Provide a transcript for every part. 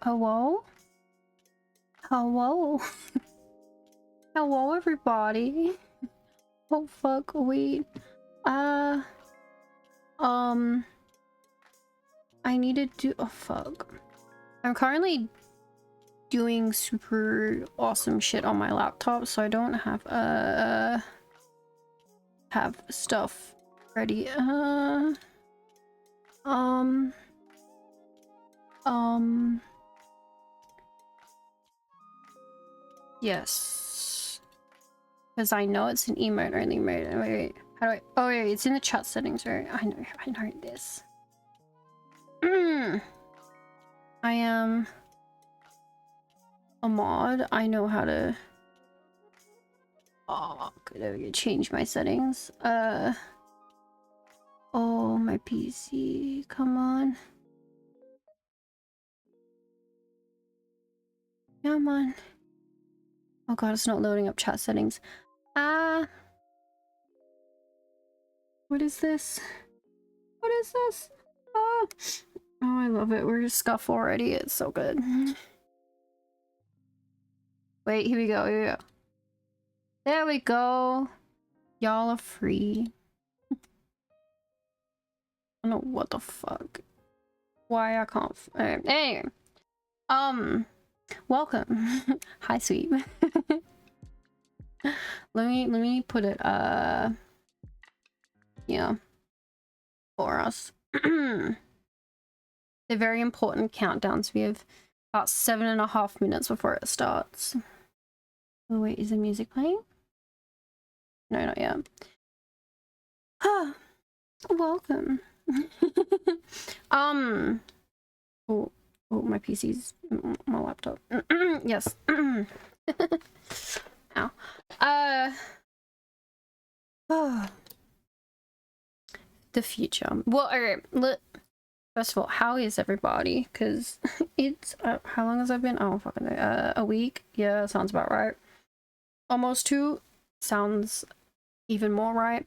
Hello? Hello? Hello, everybody. Oh, fuck, wait. I need to do- oh, fuck. I'm currently doing super awesome shit on my laptop, so I don't have stuff ready. Yes. Because I know it's an emote only mode. Wait, how do I- oh wait, it's in the chat settings, right? I know this. I am a mod. I know how to... oh, there we go. Change my settings. Oh, my PC. Come on. Come on. Oh god, it's not loading up chat settings. What is this? What is this? Oh, I love it. We're just scuff already. It's so good. Wait, here we go. Here we go. There we go. Y'all are free. I don't know what the fuck. Why I can't. Anyway. Welcome. Hi, sweet. let me put it yeah, for us. The very important countdowns. We have about 7.5 minutes before it starts. Oh wait, is the music playing? No, not yet. Ah, welcome. Oh, my PC's my laptop. Yes. Ow. The future. Well, alright. First of all, how is everybody? Because it's how long has I been? Oh, fucking a week. Yeah, sounds about right. Almost 2. Sounds even more right.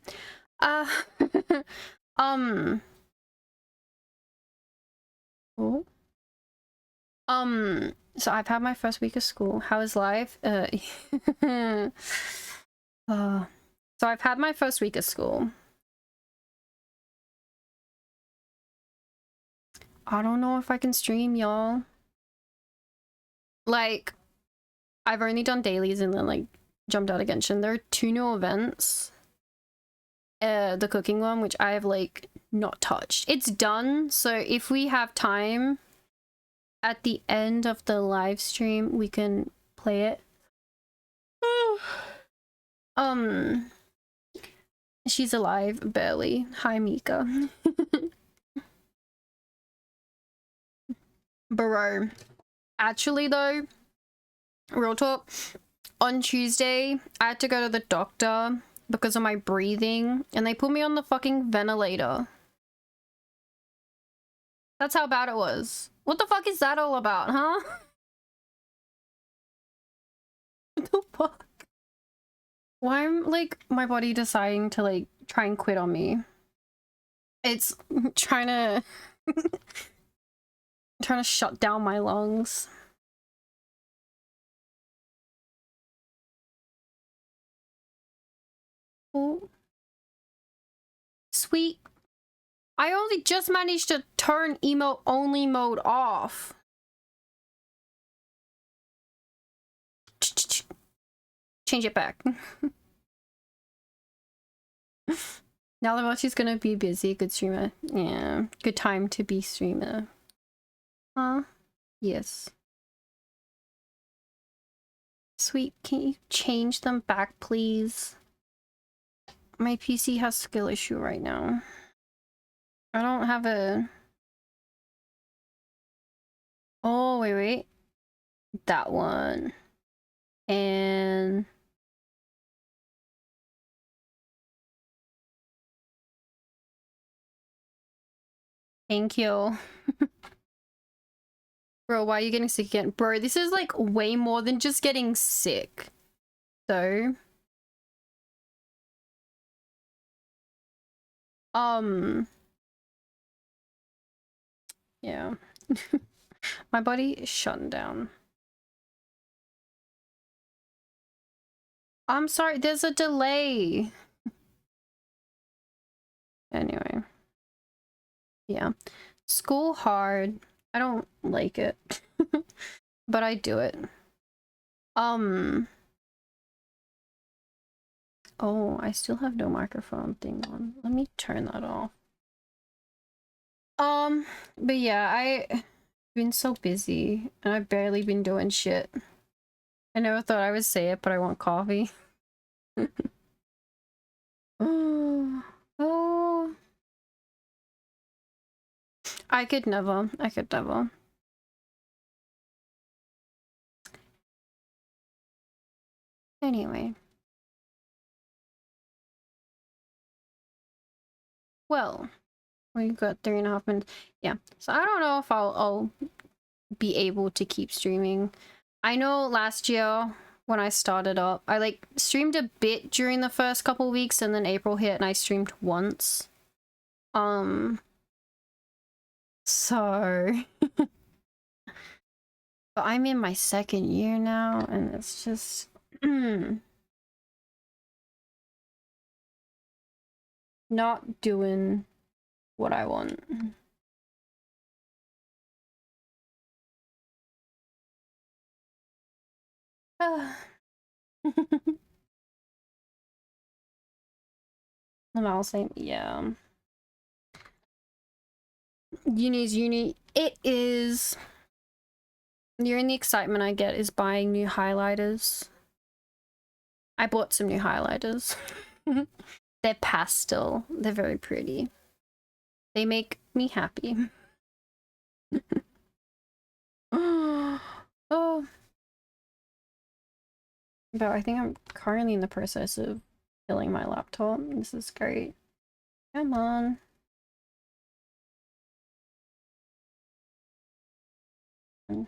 Cool. So I've had my first week of school. How is life? So I've had my first week of school. I don't know if I can stream, y'all. Like, I've only done dailies and then like jumped out of Genshin. There are 2 new events. The cooking one, which I have like not touched. It's done, so if we have time at the end of the live stream, we can play it. She's alive, barely. Hi, Mika. Bro. Actually, though, real talk, on Tuesday, I had to go to the doctor because of my breathing, and they put me on the fucking ventilator. That's how bad it was. What the fuck is that all about, huh? What the fuck? Why am, like, my body deciding to, like, try and quit on me? It's trying to... trying to shut down my lungs. Oh. Sweet. I only just managed to turn emote only mode off. Change it back. Now that she's gonna be busy, good streamer. Yeah, good time to be streamer. Huh? Yes. Sweet, can you change them back, please? My PC has skill issue right now. I don't have a... Oh, wait. That one. And... Thank you. Bro, why are you getting sick again? Bro, this is like way more than just getting sick. So... Yeah. My body is shutting down. I'm sorry, there's a delay. Anyway. Yeah. School hard. I don't like it. But I do it. Oh, I still have no microphone thing on. Let me turn that off. But yeah, I've been so busy and I've barely been doing shit. I never thought I would say it, but I want coffee. Oh. I could never. Anyway. Well, we've got 3.5 minutes. Yeah, so I don't know if I'll be able to keep streaming. I know last year when I started up, I like streamed a bit during the first couple weeks and then April hit and I streamed once. So... but I'm in my second year now and it's just... not doing what I want. And I'll say, yeah. Uni's uni. It is. The only excitement I get is buying new highlighters. I bought some new highlighters. They're pastel. They're very pretty. They make me happy. Oh. But I think I'm currently in the process of filling my laptop. This is great. Come on. I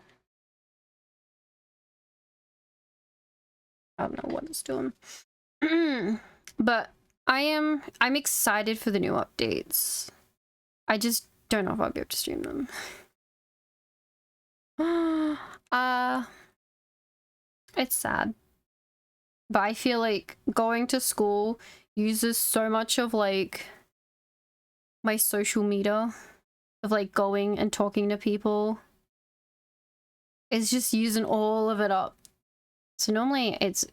don't know what it's doing. But I'm excited for the new updates. I just don't know if I'll be able to stream them. It's sad. But I feel like going to school uses so much of like my social media of like going and talking to people. It's just using all of it up. So normally it's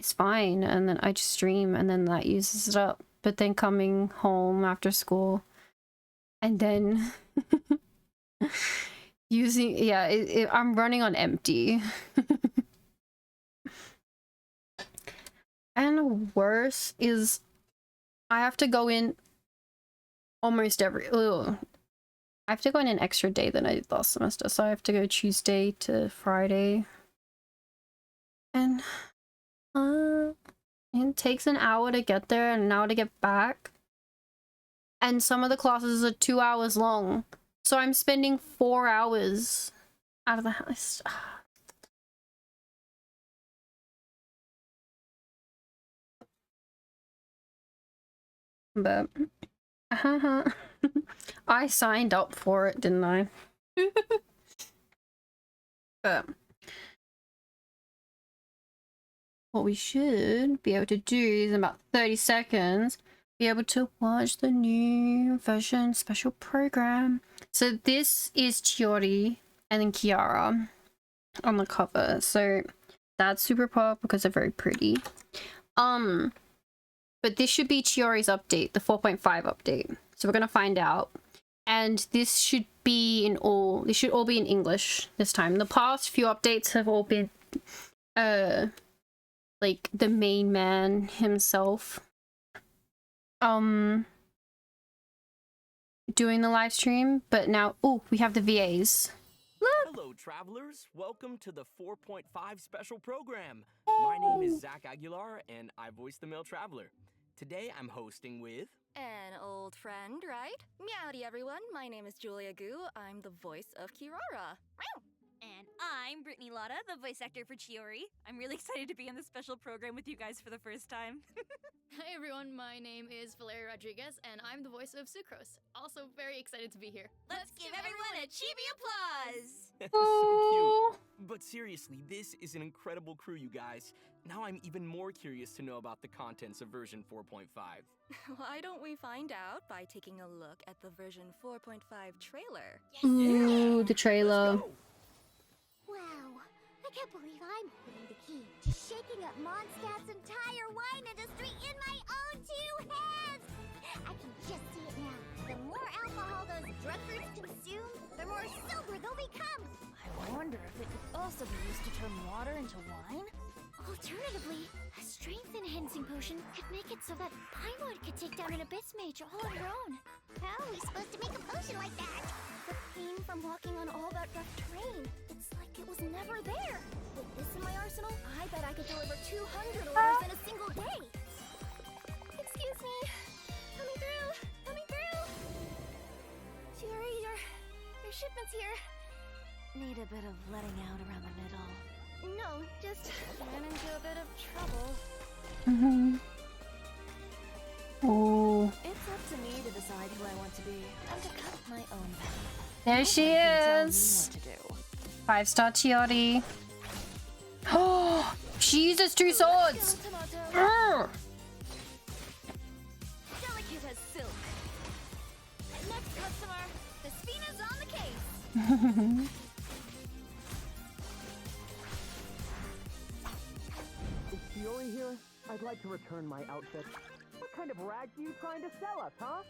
fine and then I just stream and then that uses it up. But then coming home after school and then using, yeah, I'm running on empty. And worse is I have to go in almost every... Ugh. I have to go in an extra day than I did last semester, so I have to go Tuesday to Friday. And it takes an hour to get there and an hour to get back. And some of the classes are 2 hours long. So I'm spending 4 hours out of the house. But I signed up for it, didn't I? But what we should be able to do is in about 30 seconds be able to watch the new version special program. So this is Chiori and then Kiara on the cover. So that's super pop because they're very pretty. But this should be Chiori's update, the 4.5 update. So we're gonna find out. And this should be in all, this should all be in English this time. The past few updates have all been like the main man himself doing the live stream, but now we have the VAs. Look. Hello travelers, welcome to the 4.5 special program. My name is Zach Aguilar and I voice the male traveler. Today I'm hosting with an old friend, right? Meowdy everyone, my name is Julia Gu. I'm the voice of Kirara. And I'm Brittany Lotta, the voice actor for Chiori. I'm really excited to be in this special program with you guys for the first time. Hi everyone, my name is Valeria Rodriguez, and I'm the voice of Sucrose. Also very excited to be here. Let's give everyone a chibi applause! So cute. But seriously, this is an incredible crew, you guys. Now I'm even more curious to know about the contents of version 4.5. Why don't we find out by taking a look at the version 4.5 trailer? Yes. Ooh, the trailer. Wow, I can't believe I'm holding the key to shaking up Mondstadt's entire wine industry in my own two hands! I can just see it now. The more alcohol those drunkards consume, the more sober they'll become! I wonder if it could also be used to turn water into wine? Alternatively, a strength-enhancing potion could make it so that Paimon could take down an Abyss Mage all on her own. How are we supposed to make a potion like that? The pain from walking on all that rough terrain. It's like it was never there. With this in my arsenal, I bet I could deliver 200 orders in a single day. Excuse me. Coming through. Coming through. Chiori, your shipment's here. Need a bit of letting out around the middle. No, just ran into a bit of trouble. Oh, It's up to me to decide who I want to be and to cut my own path. there she is. What to do. 5-star Chiori. Oh, she uses 2 swords. Tomato. Delicate as silk. Next customer, the Spina's on the case. Is Chiori here? I'd like to return my outfit. What kind of rags are you trying to sell us, huh?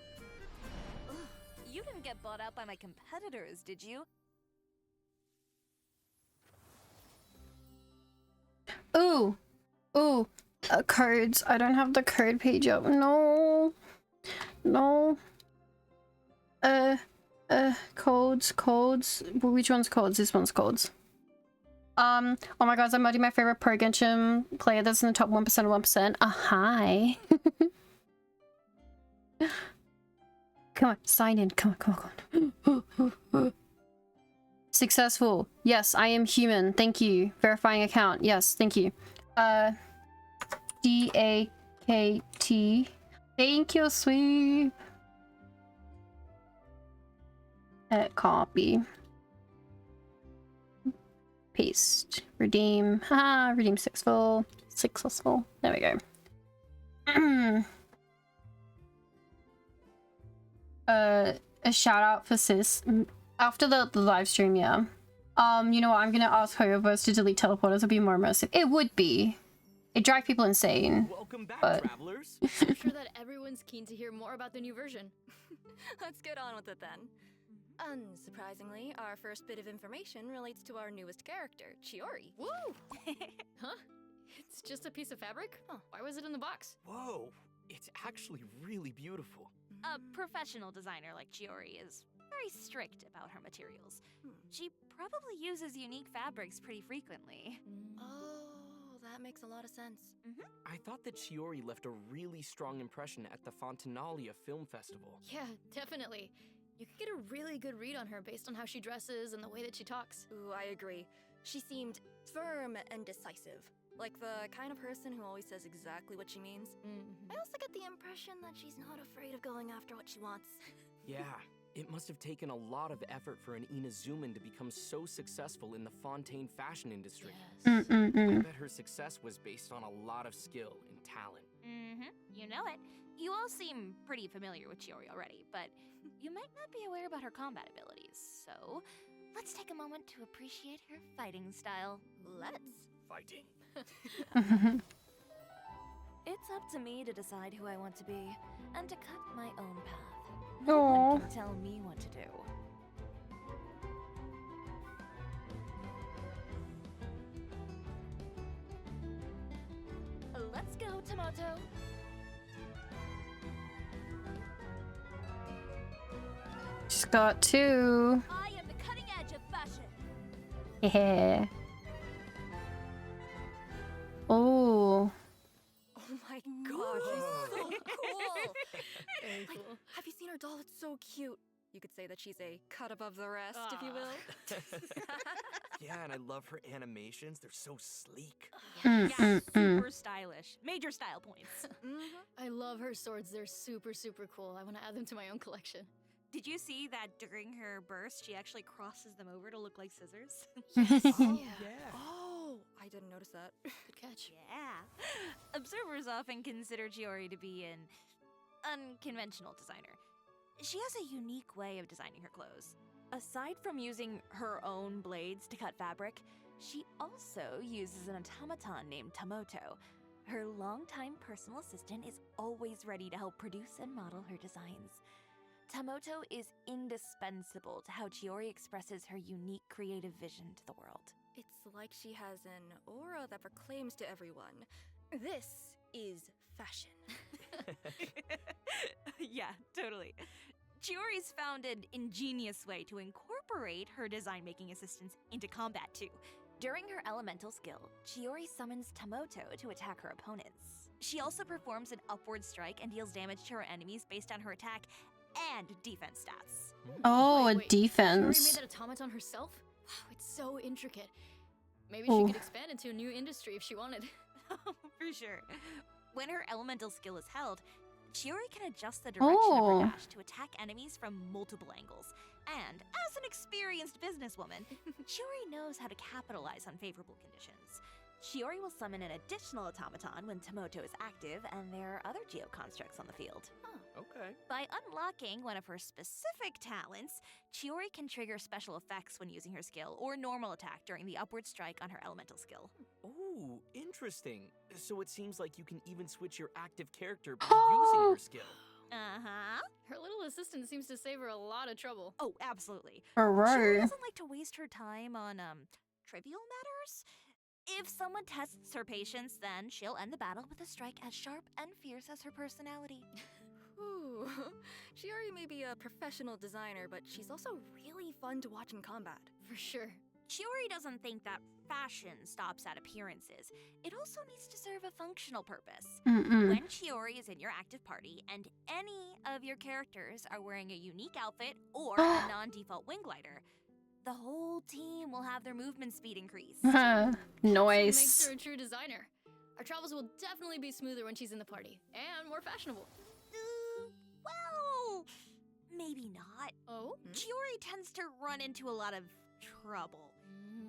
Ugh, you didn't get bought out by my competitors, did you? Ooh, codes. I don't have the code page up. No. Codes. Well, which one's codes? This one's codes. Oh my god, I'm already my favorite pro Genshin player that's in the top 1% of 1%. Hi. Come on, sign in. Come on. Successful. Yes, I am human. Thank you. Verifying account. Yes, thank you. D-A-K-T. Thank you, sweet. Copy. Paste. Redeem. Redeem successful. Successful. There we go. A shout out for sis. After the live stream, yeah. You know what? I'm gonna ask Hoyoverse to delete teleporters. It'll be more immersive. It would be. It'd drive people insane. Welcome back, But... travelers. I'm sure that everyone's keen to hear more about the new version. Let's get on with it then. Unsurprisingly, our first bit of information relates to our newest character, Chiori. Woo! Huh? It's just a piece of fabric? Huh. Why was it in the box? Whoa, It's actually really beautiful. A professional designer like Chiori is very strict about her materials. She probably uses unique fabrics pretty frequently. Oh, that makes a lot of sense. I thought that Chiori left a really strong impression at the Fontanalia Film Festival. Yeah, definitely. You could get a really good read on her based on how she dresses and the way that she talks. Ooh, I agree. She seemed firm and decisive. Like the kind of person who always says exactly what she means. I also get the impression that she's not afraid of going after what she wants. Yeah, it must have taken a lot of effort for an Inazuman to become so successful in the Fontaine fashion industry. Yes. I bet her success was based on a lot of skill and talent. You know it. You all seem pretty familiar with Chiori already, but you might not be aware about her combat abilities. So, let's take a moment to appreciate her fighting style. Let's. Fighting. It's up to me to decide who I want to be and to cut my own path. Aw. No one can tell me what to do. Let's go, Tomato. She's got two. I am the cutting edge of fashion. Yeah. Oh. Oh my god, she's so cool! Very Like, cool. have you seen her doll? It's so cute. You could say that she's a cut above the rest, if you will. Yeah, and I love her animations. They're so sleek. Yeah, super stylish. Major style points. I love her swords. They're super, super cool. I want to add them to my own collection. Did you see that during her burst, she actually crosses them over to look like scissors? Yeah. Oh, I didn't notice that. Good catch. Yeah. Observers often consider Chiori to be an unconventional designer. She has a unique way of designing her clothes. Aside from using her own blades to cut fabric, she also uses an automaton named Tomoto. Her longtime personal assistant is always ready to help produce and model her designs. Tomoto is indispensable to how Chiori expresses her unique creative vision to the world. It's like she has an aura that proclaims to everyone, this is fashion. Yeah, totally. Chiori's found an ingenious way to incorporate her design-making assistants into combat too. During her elemental skill, Chiori summons Tomoto to attack her opponents. She also performs an upward strike and deals damage to her enemies based on her attack and defense stats. Oh, a Wait, Chiori defense. made that automaton herself? Wow, it's so intricate. Maybe Oh. she could expand into a new industry if she wanted. For sure. When her elemental skill is held, Chiori can adjust the direction of Oh. her dash to attack enemies from multiple angles. And as an experienced businesswoman, Chiori knows how to capitalize on favorable conditions. Chiori will summon an additional automaton when Tomoto is active and there are other geoconstructs on the field. Okay. By unlocking one of her specific talents, Chiori can trigger special effects when using her skill or normal attack during the upward strike on her elemental skill. Oh, interesting. So it seems like you can even switch your active character by using her skill. Uh-huh. Her little assistant seems to save her a lot of trouble. Oh, absolutely. Chiori Hooray. doesn't like to waste her time on, trivial matters. If someone tests her patience, then she'll end the battle with a strike as sharp and fierce as her personality. Ooh, Chiori may be a professional designer, but she's also really fun to watch in combat. For sure. Chiori doesn't think that fashion stops at appearances. It also needs to serve a functional purpose. When Chiori is in your active party and any of your characters are wearing a unique outfit or a non-default wing glider, the whole team will have their movement speed increase. Makes Nice. her a true designer. Our travels will definitely be smoother when she's in the party, and more fashionable. Well, maybe not. Oh? Chiori tends to run into a lot of trouble.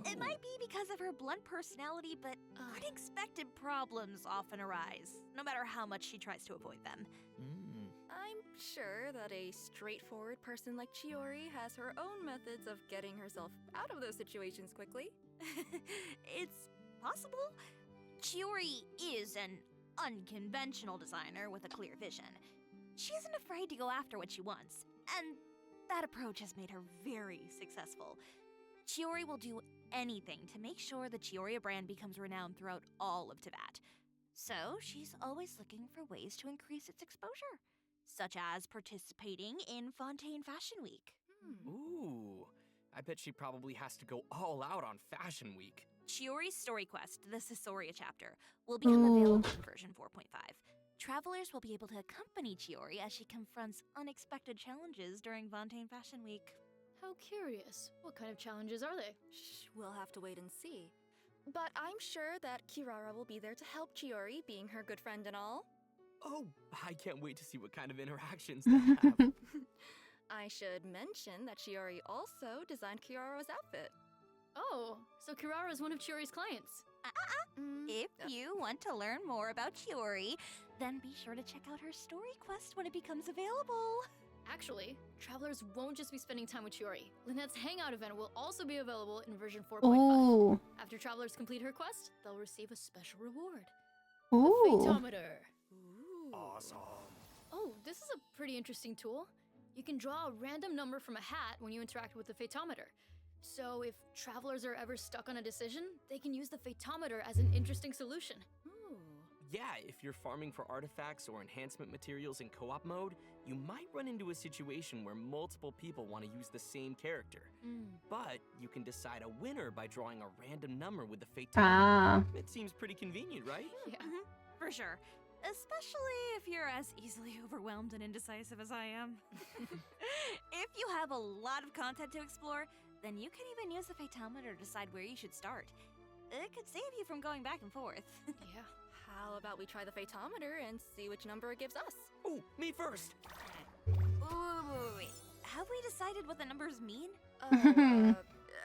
It might be because of her blunt personality, but unexpected problems often arise, no matter how much she tries to avoid them. I'm sure that a straightforward person like Chiori has her own methods of getting herself out of those situations quickly. It's possible. Chiori is an unconventional designer with a clear vision. She isn't afraid to go after what she wants, and that approach has made her very successful. Chiori will do anything to make sure the Chioria brand becomes renowned throughout all of Tibet. So she's always looking for ways to increase its exposure, such as participating in Fontaine Fashion Week. Ooh, I bet she probably has to go all out on Fashion Week. Chiori's story quest, the Caesoria chapter, will become available in version 4.5. Travelers will be able to accompany Chiori as she confronts unexpected challenges during Fontaine Fashion Week. How curious. What kind of challenges are they? Shh, we'll have to wait and see. But I'm sure that Kirara will be there to help Chiori, being her good friend and all. Oh, I can't wait to see what kind of interactions they have. I should mention that Chiori also designed Kirara's outfit. Oh, so Kirara is one of Chiori's clients. If you want to learn more about Chiori, then be sure to check out her story quest when it becomes available. Actually, travelers won't just be spending time with Chiori. Lynette's Hangout event will also be available in version 4.5. Ooh. After travelers complete her quest, they'll receive a special reward. Ooh. The Phaetometer. Awesome. Oh, this is a pretty interesting tool. You can draw a random number from a hat when you interact with the Phaetometer. So if travelers are ever stuck on a decision, they can use the Phaetometer as an interesting solution. Yeah, if you're farming for artifacts or enhancement materials in co-op mode, you might run into a situation where multiple people want to use the same character. But you can decide a winner by drawing a random number with the Phaetometer. Ah. It seems pretty convenient, right? Yeah. For sure. Especially if you're as easily overwhelmed and indecisive as I am. If you have a lot of content to explore, then you can even use the Phaetometer to decide where you should start. It could save you from going back and forth. Yeah. How about we try the Phaetometer and see which number it gives us? Oh, me first. Wait. Have we decided what the numbers mean?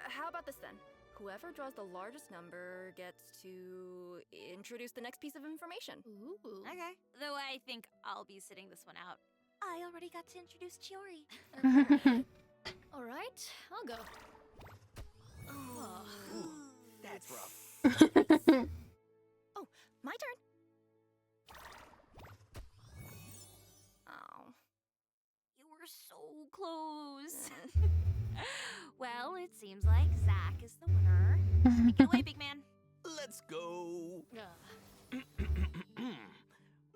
How about this then? Whoever draws the largest number gets to introduce the next piece of information. Ooh. Okay. Though I think I'll be sitting this one out. I already got to introduce Chiori. All right, I'll go. Ooh, that's rough. Oh, my turn. Oh. You were so close. Well, it seems like Zach is the winner. Take it away, big man. Let's go. Uh,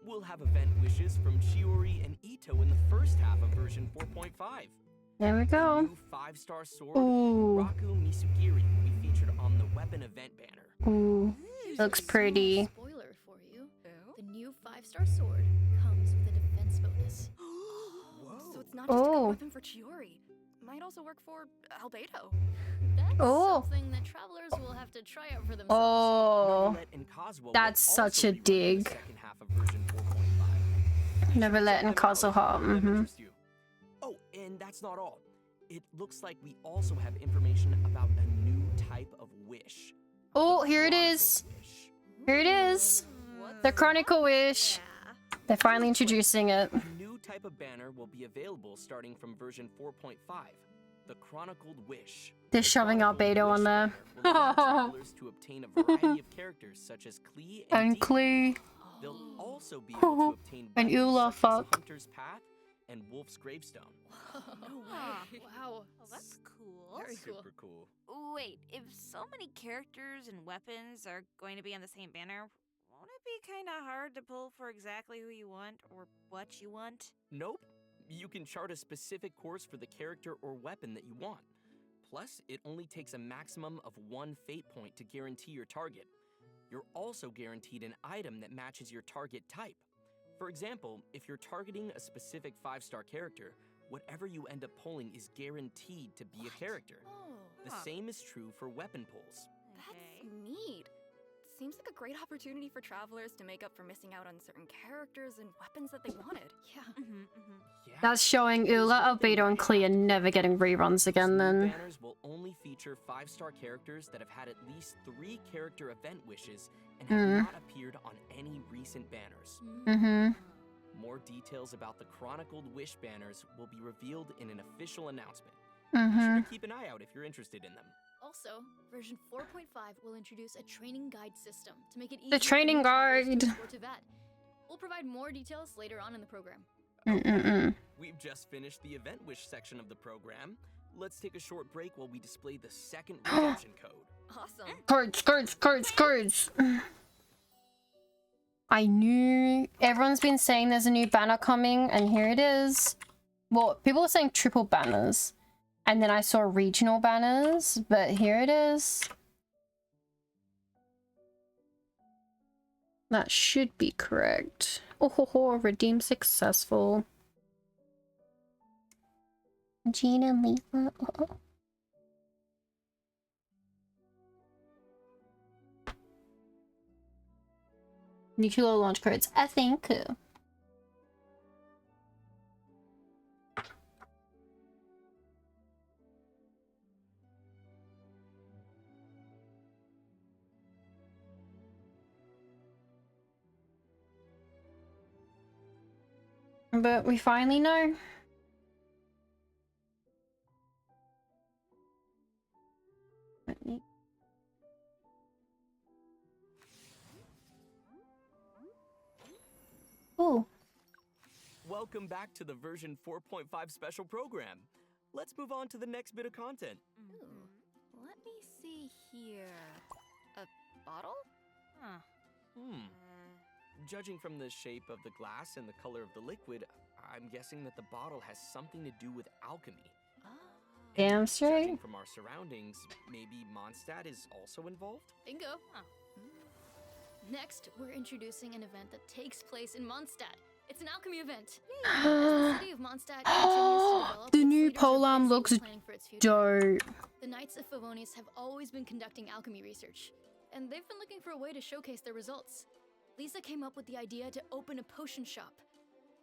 We'll have event wishes from Chiori and Ito in the first half of version 4.5. There we The go. new 5-star sword, Ooh. Raku Misugiri, will be featured on the weapon event banner. Ooh. Looks pretty. Spoiler for you. Oh. The new 5-star sword comes with a defense bonus. So it's not just a Oh. good weapon for Chiori. Might also work for Albedo. That's Oh. something that travelers will have to try out for themselves. Oh. Neverlet and Kazuo will That's also such a be running dig. the second half of version 4.5. Neverlet and Kazuha. Oh, and that's not all. It looks like we also have information about a new type of wish. Oh, The here it Chronicle is. Wish. Here it is. What's The Chronicle Wish. Yeah. They're finally introducing it. A new type of banner will be available starting from version 4.5. The Chronicled Wish. They're The shoving Chronicled Albedo Wish on there. banner will allow travelers to obtain a variety of characters such as Klee and And Dee. Klee. They'll also be able to obtain And weapons Ula, such as fuck. Hunter's Path and Wolf's Gravestone. No way. Wow. Well, that's cool. Very cool. Super cool. Wait, if so many characters and weapons are going to be on the same banner, won't it be kind of hard to pull for exactly who you want or what you want? Nope. You can chart a specific course for the character or weapon that you want. Plus, it only takes a maximum of 1 fate point to guarantee your target. You're also guaranteed an item that matches your target type. For example, if you're targeting a specific 5-star character, whatever you end up pulling is guaranteed to be a character. Oh, The Huh. same is true for weapon pulls. that's neat. Seems like a great opportunity for travelers to make up for missing out on certain characters and weapons that they wanted. Yeah. Yeah. That's showing Ula, Albedo, and Klee are never getting reruns again New then. banners will only feature 5-star characters that have had at least 3 character event wishes and have not appeared on any recent banners. Mm-hmm. More details about the Chronicled Wish banners will be revealed in an official announcement. Be Mm-hmm. sure to keep an eye out if you're interested in them. Also, version 4.5 will introduce a training guide system to make it easier The training for new travelers guide. to explore Teyvat. We'll provide more details later on in the program. Mm-mm-mm. We've just finished the event wish section of the program. Let's take a short break while we display the second redemption code. Awesome. Cards. I knew everyone's been saying there's a new banner coming, and here it is. Well, people are saying triple banners, and then I saw regional banners, but here it is. That should be correct. Oh ho ho, redeem successful. Gina Leela. Oh. Nuclear launch codes. I think. But we finally know. Oh. Welcome back to the version 4.5 special program. Let's move on to the next bit of content. Ooh, let me see here. A bottle? Huh. Judging from the shape of the glass and the color of the liquid, I'm guessing that the bottle has something to do with alchemy. Oh. Damn straight. Judging from our surroundings, maybe Mondstadt is also involved? Bingo. Next, we're introducing an event that takes place in Mondstadt. It's an alchemy event. As the city of Mondstadt continues to develop, The its new leaders are polearm busy looks planning for its future. dope. The Knights of Favonius have always been conducting alchemy research, and they've been looking for a way to showcase their results. Lisa came up with the idea to open a potion shop.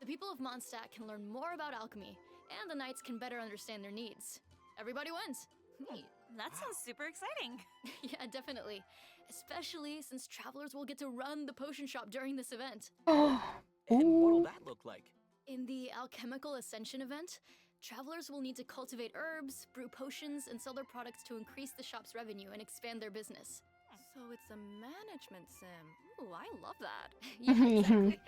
The people of Mondstadt can learn more about alchemy, and the Knights can better understand their needs. Everybody wins. Neat. That sounds super exciting. Yeah, definitely. Especially since travelers will get to run the potion shop during this event. And what'll that look like? In the Alchemical Ascension event, travelers will need to cultivate herbs, brew potions, and sell their products to increase the shop's revenue and expand their business. So it's a management sim. Ooh, I love that. Yeah, exactly.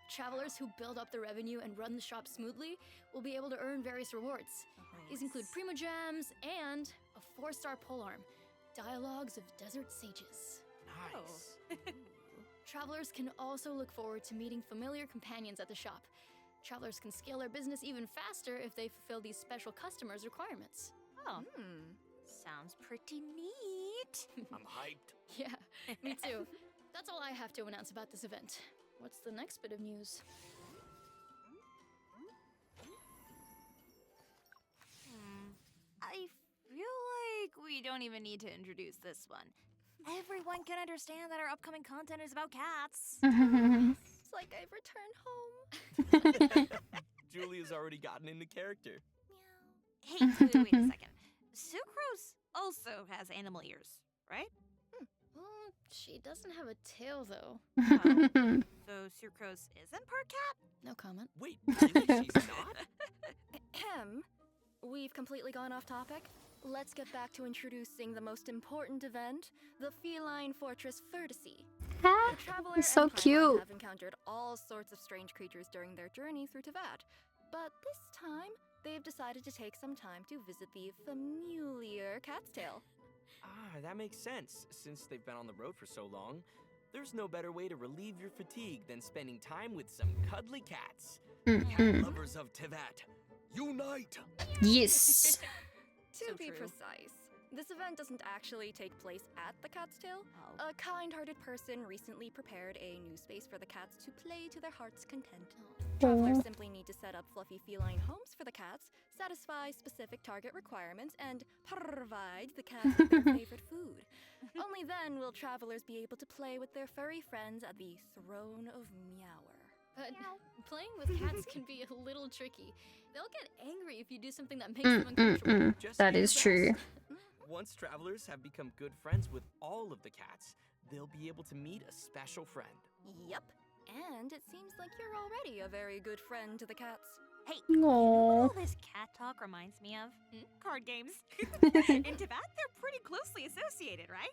Travelers who build up the revenue and run the shop smoothly will be able to earn various rewards. These include Primo Gems and a 4-star polearm, Dialogues of Desert Sages. Nice. Travelers can also look forward to meeting familiar companions at the shop. Travelers can scale their business even faster if they fulfill these special customers' requirements. Oh, sounds pretty neat. I'm hyped. Yeah, me too. That's all I have to announce about this event. What's the next bit of news? I feel like we don't even need to introduce this one. Everyone can understand that our upcoming content is about cats. It's like I've returned home. Julia's already gotten into character. Hey, wait a second. Sucrose also has animal ears, right? Well, she doesn't have a tail, though. So Sucrose isn't part cat? No comment. Wait, really? She's not? Ahem. We've completely gone off topic. Let's get back to introducing the most important event, the Feline Fortress Vertice. The Traveler It's so and Paimon cute. have encountered all sorts of strange creatures during their journey through Tevat, but this time they've decided to take some time to visit the familiar Cat's Tail. That makes sense. Since they've been on the road for so long, there's no better way to relieve your fatigue than spending time with some cuddly cats. Cat lovers of Tevat, unite! Yes. To So be true. precise, this event doesn't actually take place at the Cat's Tail. Oh. A kind-hearted person recently prepared a new space for the cats to play to their heart's content. Aw. Travelers simply need to set up fluffy feline homes for the cats, satisfy specific target requirements, and provide the cats with their favorite food. Only then will travelers be able to play with their furry friends at the Throne of Meower. But playing with cats can be a little tricky. They'll get angry if you do something that makes them uncomfortable. Just That do your is true. best. Once travelers have become good friends with all of the cats, they'll be able to meet a special friend. Yep. And it seems like you're already a very good friend to the cats. Hey, you know Aww. what all this cat talk reminds me of? Card games. In Tibet, they're pretty closely associated, right?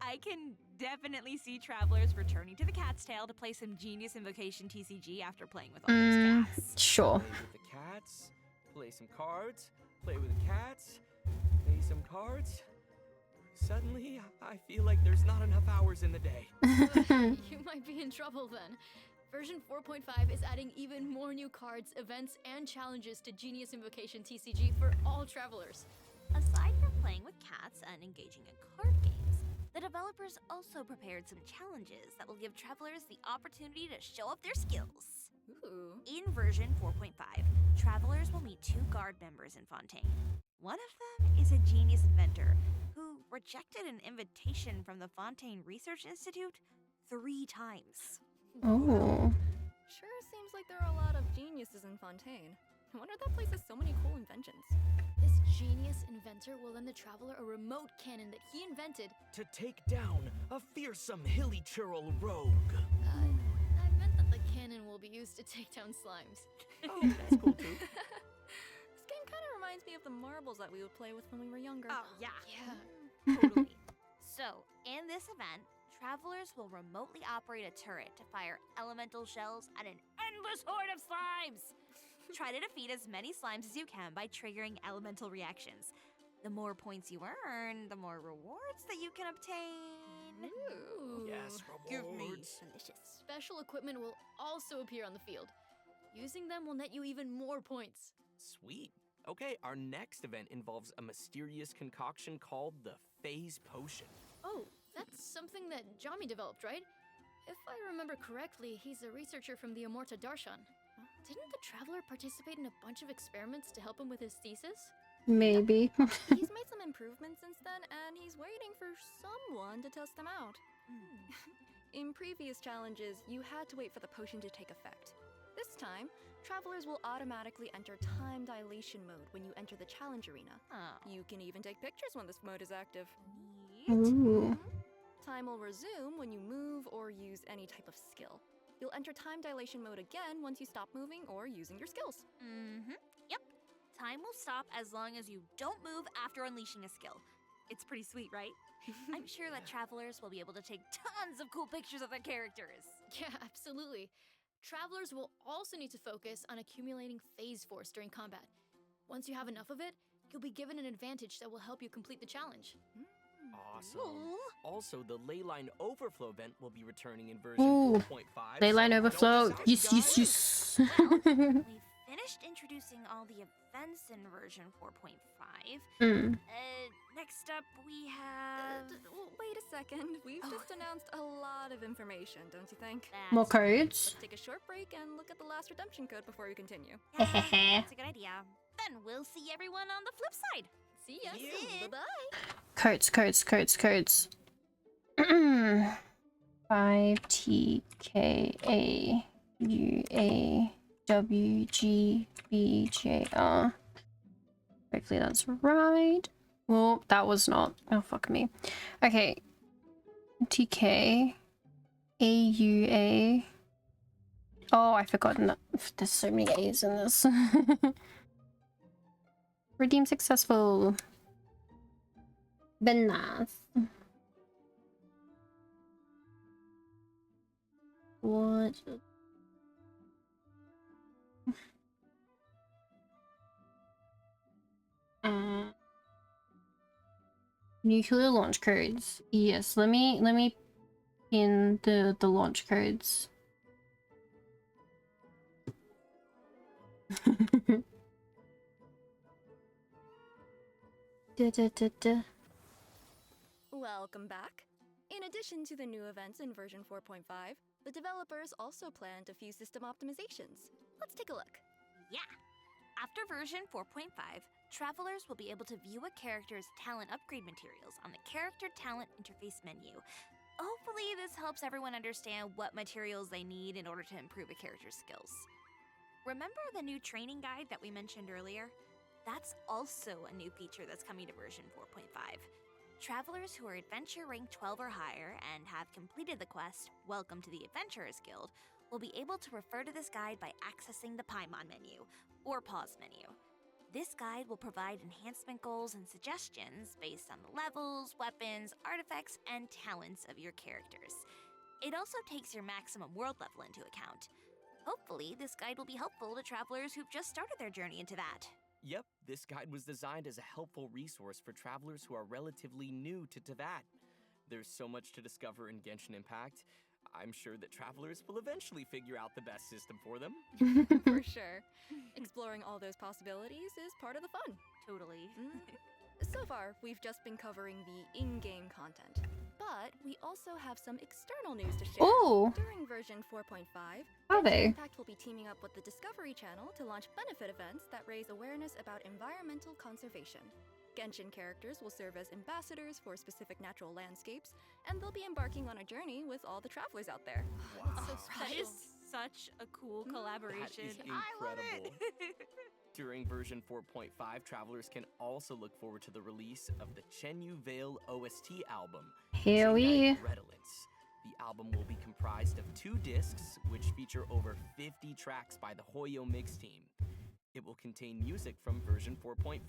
I can definitely see travelers returning to the Cat's Tail to play some Genius Invocation TCG after playing with all those cats. Sure. Play with the cats, play some cards, play with the cats, play some cards. Suddenly, I feel like there's not enough hours in the day. You might be in trouble then. Version 4.5 is adding even more new cards, events, and challenges to Genius Invocation TCG for all travelers. Aside from playing with cats and engaging in card games, the developers also prepared some challenges that will give travelers the opportunity to show off their skills. Ooh. In version 4.5, travelers will meet 2 guard members in Fontaine. One of them is a genius inventor who rejected an invitation from the Fontaine Research Institute 3 times. Oh. Sure seems like there are a lot of geniuses in Fontaine. I wonder that place has so many cool inventions. This genius inventor will lend the traveler a remote cannon that he invented. To take down a fearsome hilly churl rogue. I meant that the cannon will be used to take down slimes. Oh, that's cool too. This game kind of reminds me of the marbles that we would play with when we were younger. Oh, yeah. Yeah. Totally. So, in this event, travelers will remotely operate a turret to fire elemental shells at an endless horde of slimes. Try to defeat as many slimes as you can by triggering elemental reactions. The more points you earn, the more rewards that you can obtain. Ooh. Yes, Give me rewards. delicious. Special equipment will also appear on the field. Using them will net you even more points. Sweet. Okay, our next event involves a mysterious concoction called the Phase Potion. Oh, that's something that Jami developed, right? If I remember correctly, he's a researcher from the Amorta Darshan. Didn't the Traveler participate in a bunch of experiments to help him with his thesis? Maybe. He's made some improvements since then, and he's waiting for someone to test them out. In previous challenges, you had to wait for the potion to take effect. This time, travelers will automatically enter time dilation mode when you enter the challenge arena. Oh, You can even take pictures when this mode is active. neat. Ooh. Time will resume when you move or use any type of skill. You'll enter time dilation mode again once you stop moving or using your skills. Yep. Time will stop as long as you don't move after unleashing a skill. It's pretty sweet, right? I'm sure that travelers will be able to take tons of cool pictures of their characters. Yeah, absolutely. Travelers will also need to focus on accumulating phase force during combat. Once you have enough of it, you'll be given an advantage that will help you complete the challenge. Awesome. Cool. Also, the Leyline Overflow event will be returning in version Ooh. 4.5. Leyline so overflow. don't miss out, Yes, yes, guys. yes. We've finished introducing all the events in version 4.5. Next up, we have... Wait a second. We've Oh. just announced a lot of information, don't you think? More That's- codes. Let's take a short break and look at the last redemption code before we continue. Yeah, that's a good idea. Then we'll see everyone on the flip side. See ya. Yeah. Bye-bye. Codes, codes, codes, codes. 5TKAUAWGBJR. Hopefully that's right. Well, that was not. Oh, fuck me. Okay. TKAUA. Oh, I've forgotten that. There's so many A's in this. Redeem successful. Bananas. What? Nuclear launch codes. Yes, let me pin the launch codes. Welcome back. In addition to the new events in version 4.5, the developers also planned a few system optimizations. Let's take a look. Yeah. After version 4.5, travelers will be able to view a character's talent upgrade materials on the Character Talent Interface menu. Hopefully, this helps everyone understand what materials they need in order to improve a character's skills. Remember the new training guide that we mentioned earlier? That's also a new feature that's coming to version 4.5. Travelers who are Adventure Rank 12 or higher and have completed the quest, Welcome to the Adventurers Guild, will be able to refer to this guide by accessing the Paimon menu, or pause menu. This guide will provide enhancement goals and suggestions based on the levels, weapons, artifacts, and talents of your characters. It also takes your maximum world level into account. Hopefully, this guide will be helpful to travelers who've just started their journey into that. Yep, this guide was designed as a helpful resource for travelers who are relatively new to Teyvat. There's so much to discover in Genshin Impact. I'm sure that travelers will eventually figure out the best system for them. For sure. Exploring all those possibilities is part of the fun. Totally. So far, we've just been covering the in-game content. But we also have some external news to share. Oh, During version 4.5, are Genshin they? Impact will be teaming up with the Discovery Channel to launch benefit events that raise awareness about environmental conservation. Genshin characters will serve as ambassadors for specific natural landscapes, and they'll be embarking on a journey with all the travelers out there. That's so That special. is such a cool That collaboration. is I love incredible. it. During version 4.5, travelers can also look forward to the release of the Chenyu Vale OST album, Here we. Shingai Redolence. The album will be comprised of 2 discs, which feature over 50 tracks by the Hoyo Mix team. It will contain music from version 4.4.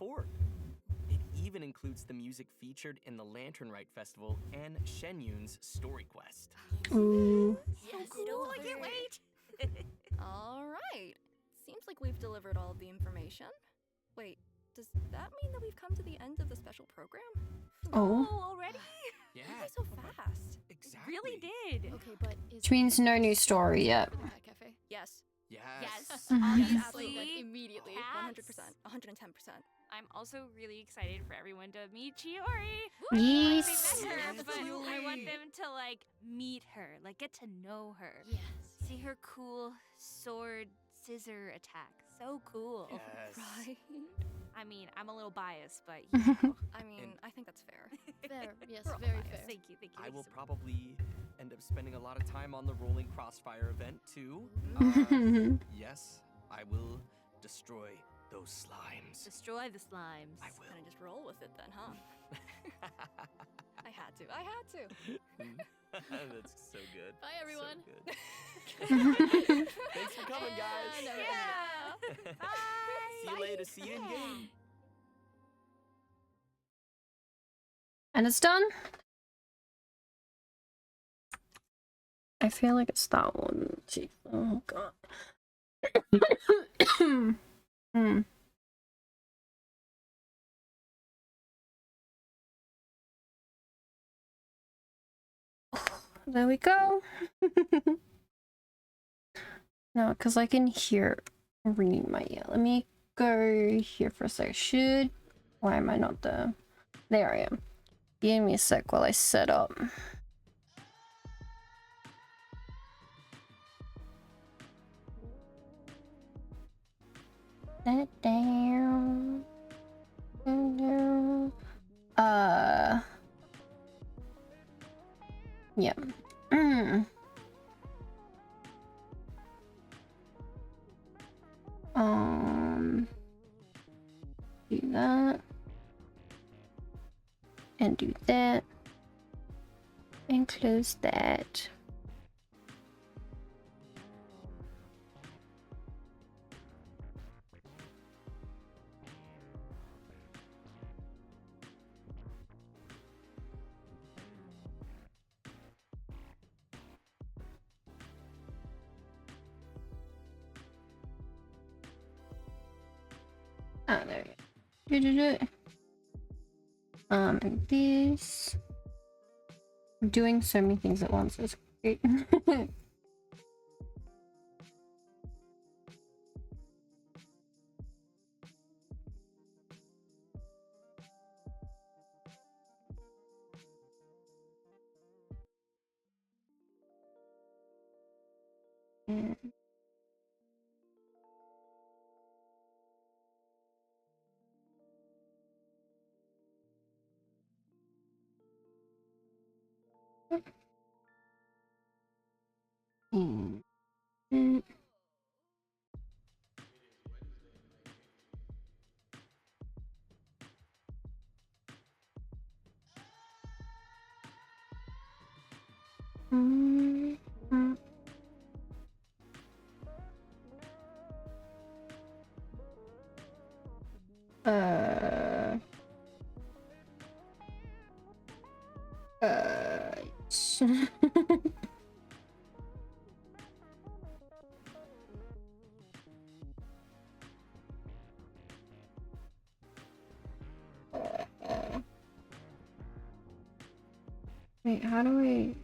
It even includes the music featured in the Lantern Rite Festival and Shenyun's Story Quest. Ooh. So Yes, cool. I can't wait. All right. Seems like we've delivered all of the information. Wait, does that mean that we've come to the end of the special program? Oh. Already? Yeah, Why so fast? exactly. Really did. Okay, but is Which means no new story yet. the Cat Cafe? Yes. Yes. Yes. Mhm. Absolutely. Obviously. Immediately. Cats. 100%. 110%. I'm also really excited for everyone to meet Chiori. Yes. They met her, Yes, but I want Chiori. them to like meet her, like get to know her. Yes. See her cool sword scissor attack. So cool. Yes. Right. I mean, I'm a little biased, but you know. I mean, And- I think that's fair. Fair. Yes, We're all very biased. fair. Thank you, thank you. I will so much. probably end up spending a lot of time on the Rolling Crossfire event too. Yes, I will destroy those slimes. Destroy the slimes. I Kind of just roll with it then, huh? I had to. I had to. That's so good. Bye, everyone. So good. Thanks for coming, guys. And Yeah. Bye. See you later. See you in game. And it's done. I feel like it's that one. Gee, oh god. Hmm. There we go. No, because I can hear ringing my ear. Let me go here for a sec. Why am I not there? There I am. Give me a sec while I set up. That down. Yeah. Do that. And do that. And close that. Ah, there we go. And this. I'm doing so many things at once. It's great. And Mm. Mm. Mm. Uh. Wait, how do I...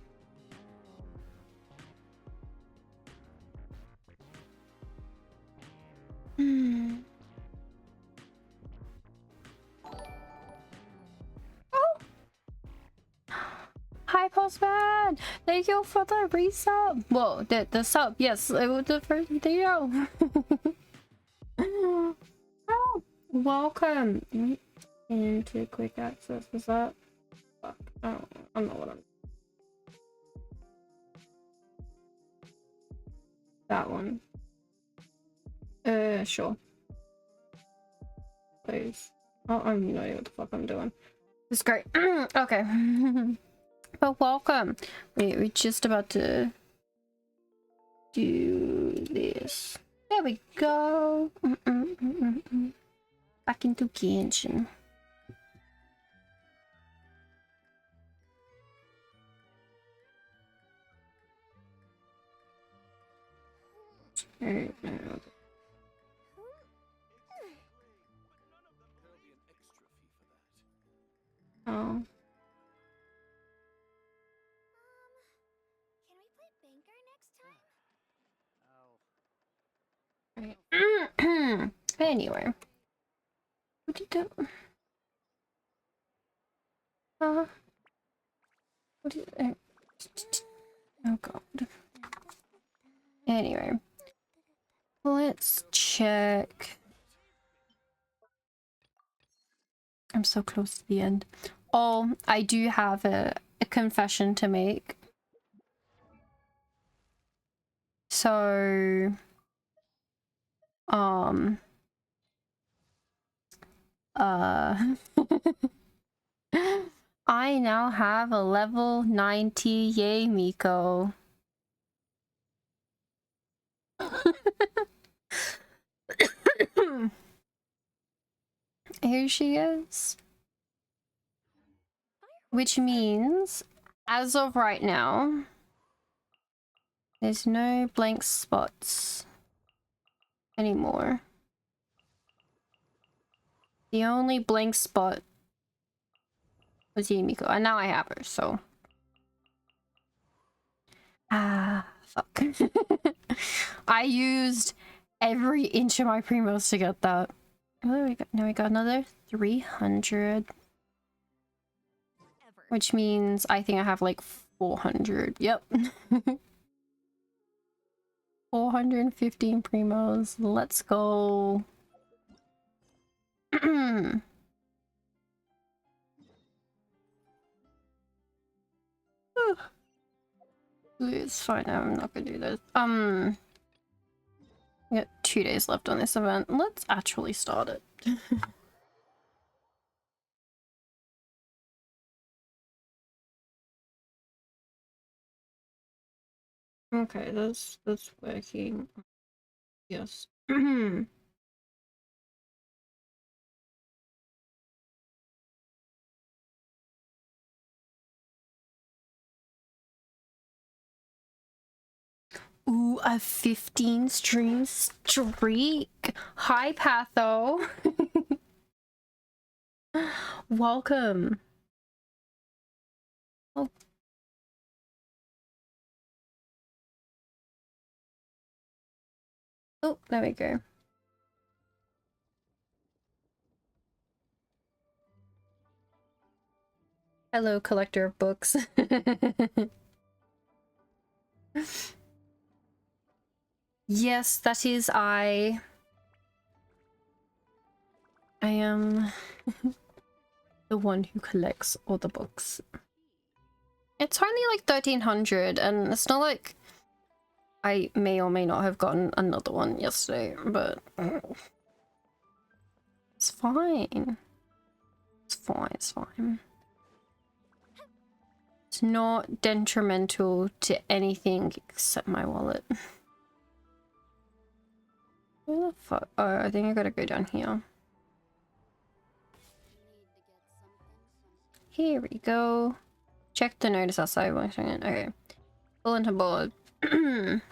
Oh! Hi, Postman! Thank you for the resub! Whoa, the sub, yes, it was the first video! Oh, welcome! Into quick access, is that? Fuck, I don't know what I'm... That one. Sure. Please. I don't even know what the fuck I'm doing. It's great. Okay. But welcome. We're just about to do this. There we go. Back into Genshin. Alright, now. Oh. Can we play Banker next time? Right. Anyway. What did you do? What did oh god. Anyway. Let's check. I'm so close to the end. Oh, I do have a confession to make. So, I now have a level 90 Yay Miko. Here she is. Which means, as of right now, there's no blank spots anymore. The only blank spot was Yumiko, and now I have her, so... Ah, fuck. I used every inch of my primos to get that. Oh, there we go. Now we got another 300. Which means I think I have like 400. Yep. 415 primos. Let's go. It's fine. I'm not gonna do this. I got 2 days left on this event. Let's actually start it. Okay, that's working. Yes. Ooh, a 15 stream streak. Hi, Patho. Welcome. Oh. Oh, there we go. Hello, collector of books. Yes, that is I. I am the one who collects all the books. It's only like 1300, and it's not like I may or may not have gotten another one yesterday, but it's fine. It's fine, it's fine. It's not detrimental to anything except my wallet. Where the fuck? Oh, I think I gotta go down here. Here we go. Check the notice outside 1 second. Okay. Bulletin board. Wang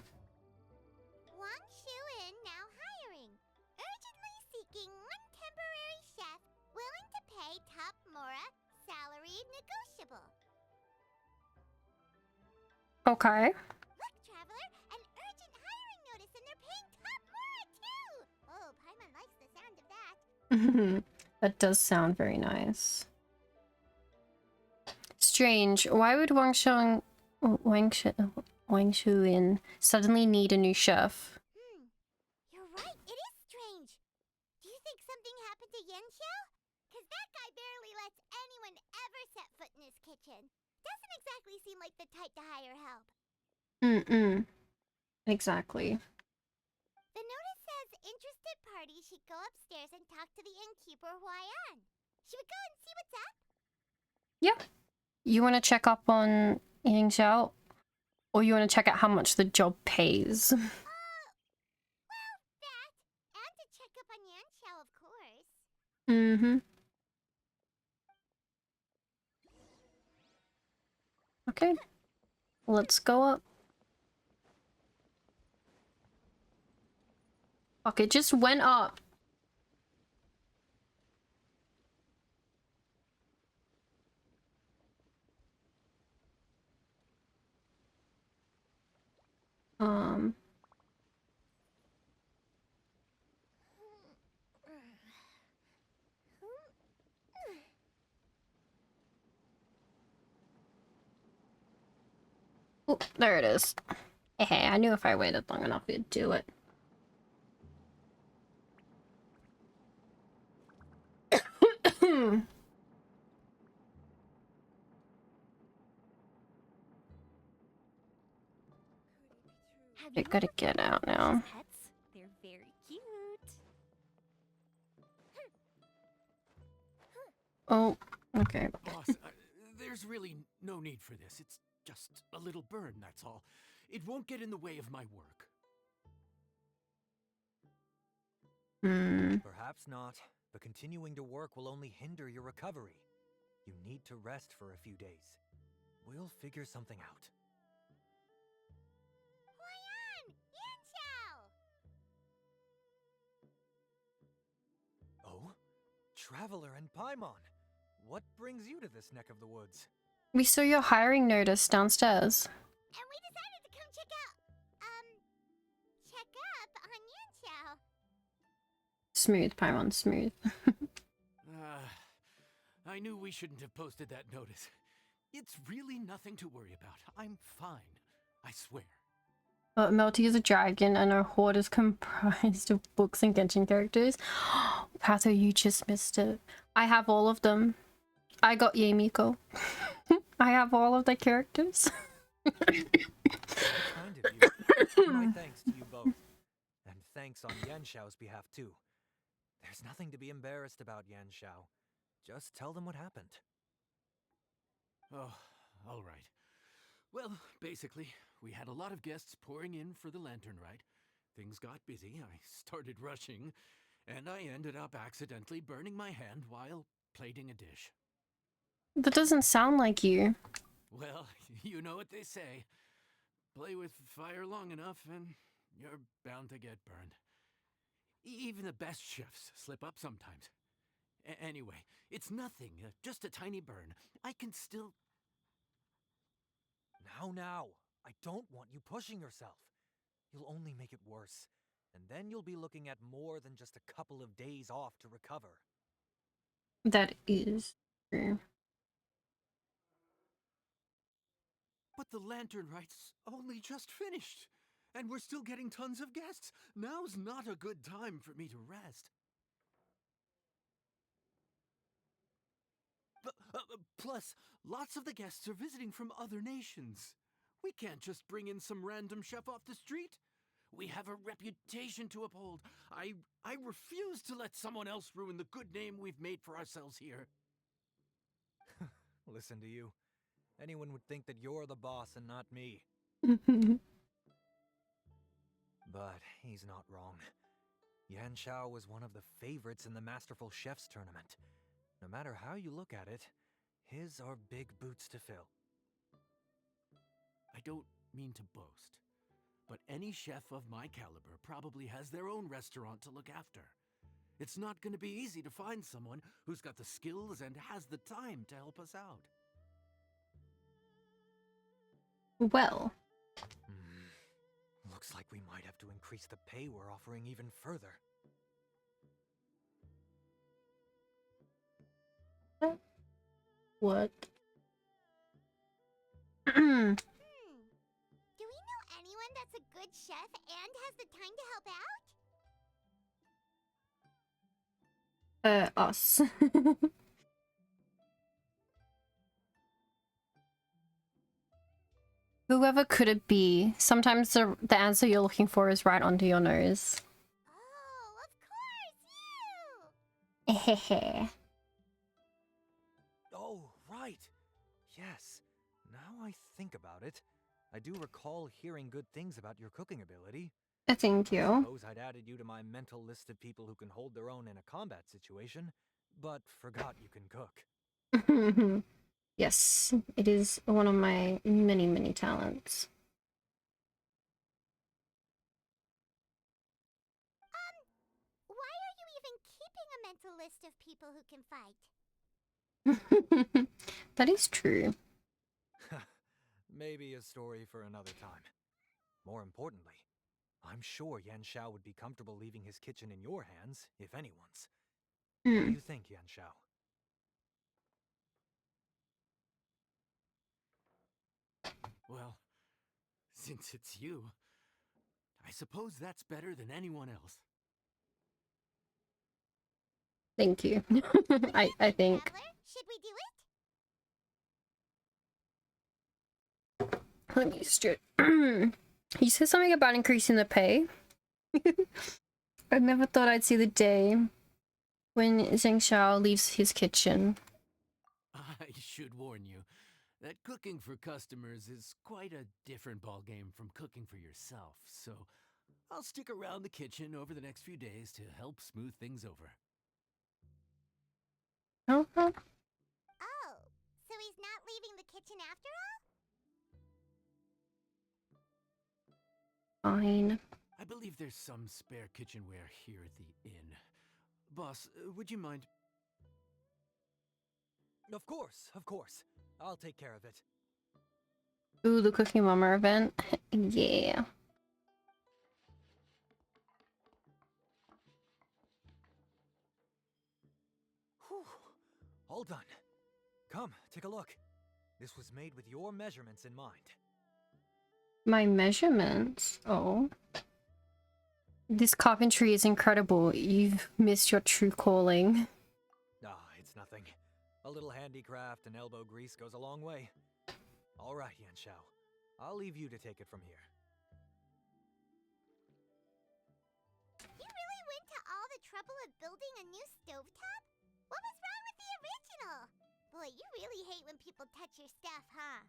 Shuin now hiring. Urgently seeking one temporary chef willing to pay top Mora, salary negotiable. Okay. Look, Traveler, an urgent hiring notice, and they're paying top more too. Oh, Paimon likes the sound of that. That does sound very nice. Strange. Why would Wang Shuin suddenly need a new chef? You're right, it is strange. Do you think something happened to Yanxiao? Cause that guy barely lets anyone ever set foot in his kitchen. Doesn't exactly seem like the type to hire help. Exactly. The notice says interested parties should go upstairs and talk to the innkeeper Huayan. Should we go and see what's up? Yeah. You want to check up on Yang Xiao? Or you want to check out how much the job pays? Well, that. And to check up on Yanxiao, of course. Okay. Let's go up. Fuck, it just went up. Oh, there it is. Hey, I knew if I waited long enough, it'd do it. I gotta get out now. Pets? They're very cute. Oh, okay. Boss, there's really no need for this. It's just a little burn, that's all. It won't get in the way of my work. Perhaps not, but continuing to work will only hinder your recovery. You need to rest for a few days. We'll figure something out. Huayan! Yanxiao! Oh? Traveler and Paimon! What brings you to this neck of the woods? We saw your hiring notice downstairs. And we decided to come check up on Yanxiao. Smooth, Paimon, smooth. I knew we shouldn't have posted that notice. It's really nothing to worry about. I'm fine. I swear. But Melty is a dragon and her horde is comprised of books and Genshin characters. Pato, you just missed it. I have all of them. I got Yamiko. I have all of the characters. Kind of you. My thanks to you both. And thanks on Yanxiao's behalf too. There's nothing to be embarrassed about, Yanxiao. Just tell them what happened. Oh, all right. Well, basically, we had a lot of guests pouring in for the lantern ride. Things got busy, I started rushing, and I ended up accidentally burning my hand while plating a dish. That doesn't sound like you. Well, you know what they say. Play with fire long enough and you're bound to get burned. Even the best chefs slip up sometimes. Anyway, it's nothing, just a tiny burn. I can still... Now. I don't want you pushing yourself. You'll only make it worse. And then you'll be looking at more than just a couple of days off to recover. That is true. But the lantern ride's only just finished. And we're still getting tons of guests. Now's not a good time for me to rest. Plus, lots of the guests are visiting from other nations. We can't just bring in some random chef off the street. We have a reputation to uphold. I refuse to let someone else ruin the good name we've made for ourselves here. Listen to you. Anyone would think that you're the boss and not me. But he's not wrong. Yanxiao was one of the favorites in the Masterful Chefs tournament. No matter how you look at it, his are big boots to fill. I don't mean to boast, but any chef of my caliber probably has their own restaurant to look after. It's not going to be easy to find someone who's got the skills and has the time to help us out. Well, Looks like we might have to increase the pay we're offering even further. What? Do we know anyone that's a good chef and has the time to help out? Us. Whoever could it be? Sometimes the answer you're looking for is right under your nose. Oh, of course, you! Hehe. Oh, right. Yes. Now I think about it, I do recall hearing good things about your cooking ability. Thank I you. suppose I'd added you to my mental list of people who can hold their own in a combat situation, but forgot you can cook. Yes, it is one of my many, many talents. Why are you even keeping a mental list of people who can fight? That is true. Maybe a story for another time. More importantly, I'm sure Yan Xiao would be comfortable leaving his kitchen in your hands, if anyone's. What do you think, Yan Xiao? Well, since it's you, I suppose that's better than anyone else. Thank you. I think. Traveler, should we do it? Let me just do it. You said something about increasing the pay. I never thought I'd see the day when Zheng Xiao leaves his kitchen. I should warn you that cooking for customers is quite a different ballgame from cooking for yourself, so I'll stick around the kitchen over the next few days to help smooth things over. Oh, Oh, so he's not leaving the kitchen after all? fine. I believe there's some spare kitchenware here at the inn. Boss, would you mind? Of course, of course. I'll take care of it. Ooh, the Cooking Mama event. Yeah. Whew. All done. Come, take a look. This was made with your measurements in mind. My measurements? Oh. This carpentry is incredible. You've missed your true calling. Ah, it's nothing. A little handicraft and elbow grease goes a long way. All right, Yan Xiao. I'll leave you to take it from here. You really went to all the trouble of building a new stovetop? What was wrong with the original? Boy, you really hate when people touch your stuff, huh?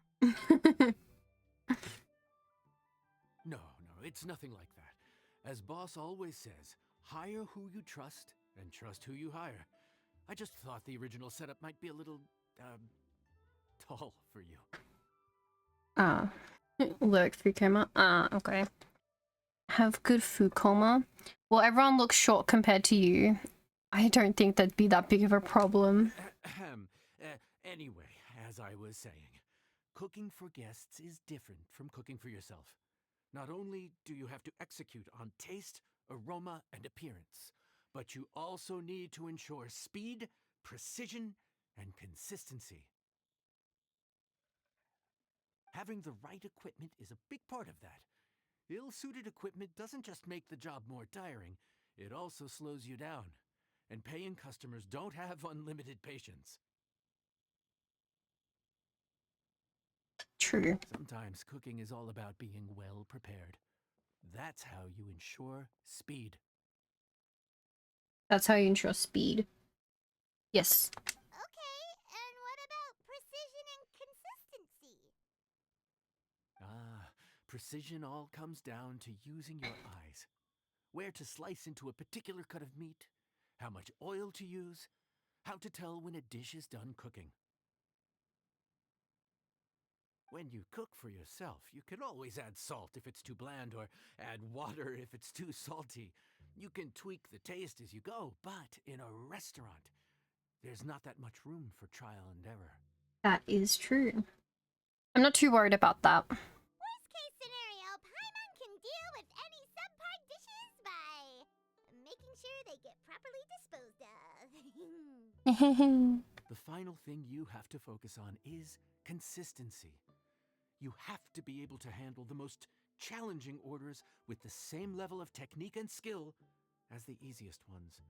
No, it's nothing like that. As Boss always says, hire who you trust and trust who you hire. I just thought the original setup might be a little, tall for you. Look, food coma. Okay. Have good food coma. Well, everyone looks short compared to you. I don't think that'd be that big of a problem. Anyway, as I was saying, cooking for guests is different from cooking for yourself. Not only do you have to execute on taste, aroma, and appearance, but you also need to ensure speed, precision, and consistency. Having the right equipment is a big part of that. Ill-suited equipment doesn't just make the job more tiring, it also slows you down. And paying customers don't have unlimited patience. True. Sometimes cooking is all about being well prepared. That's how you ensure speed. That's how you ensure speed. Yes. Okay, and what about precision and consistency? Precision all comes down to using your eyes. Where to slice into a particular cut of meat, how much oil to use, how to tell when a dish is done cooking. When you cook for yourself, you can always add salt if it's too bland or add water if it's too salty. You can tweak the taste as you go, but in a restaurant, there's not that much room for trial and error. That is true. I'm not too worried about that. Worst case scenario, Paimon can deal with making sure they get properly disposed of. The final thing you have to focus on is consistency. You have to be able to handle the most challenging orders with the same level of technique and skill as the easiest ones.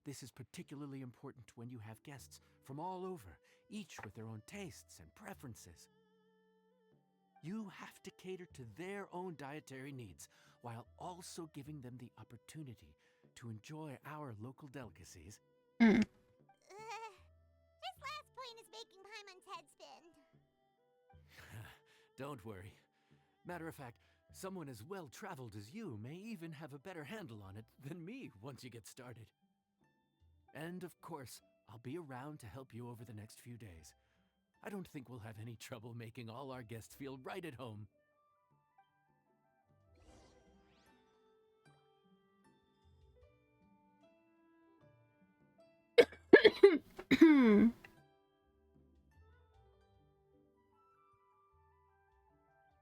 This is particularly important when you have guests from all over, each with their own tastes and preferences. You have to cater to their own dietary needs while also giving them the opportunity to enjoy our local delicacies. This last point is making Paimon's head spin. Don't worry. Matter of fact, someone as well-traveled as you may even have a better handle on it than me once you get started. And of course, I'll be around to help you over the next few days. I don't think we'll have any trouble making all our guests feel right at home.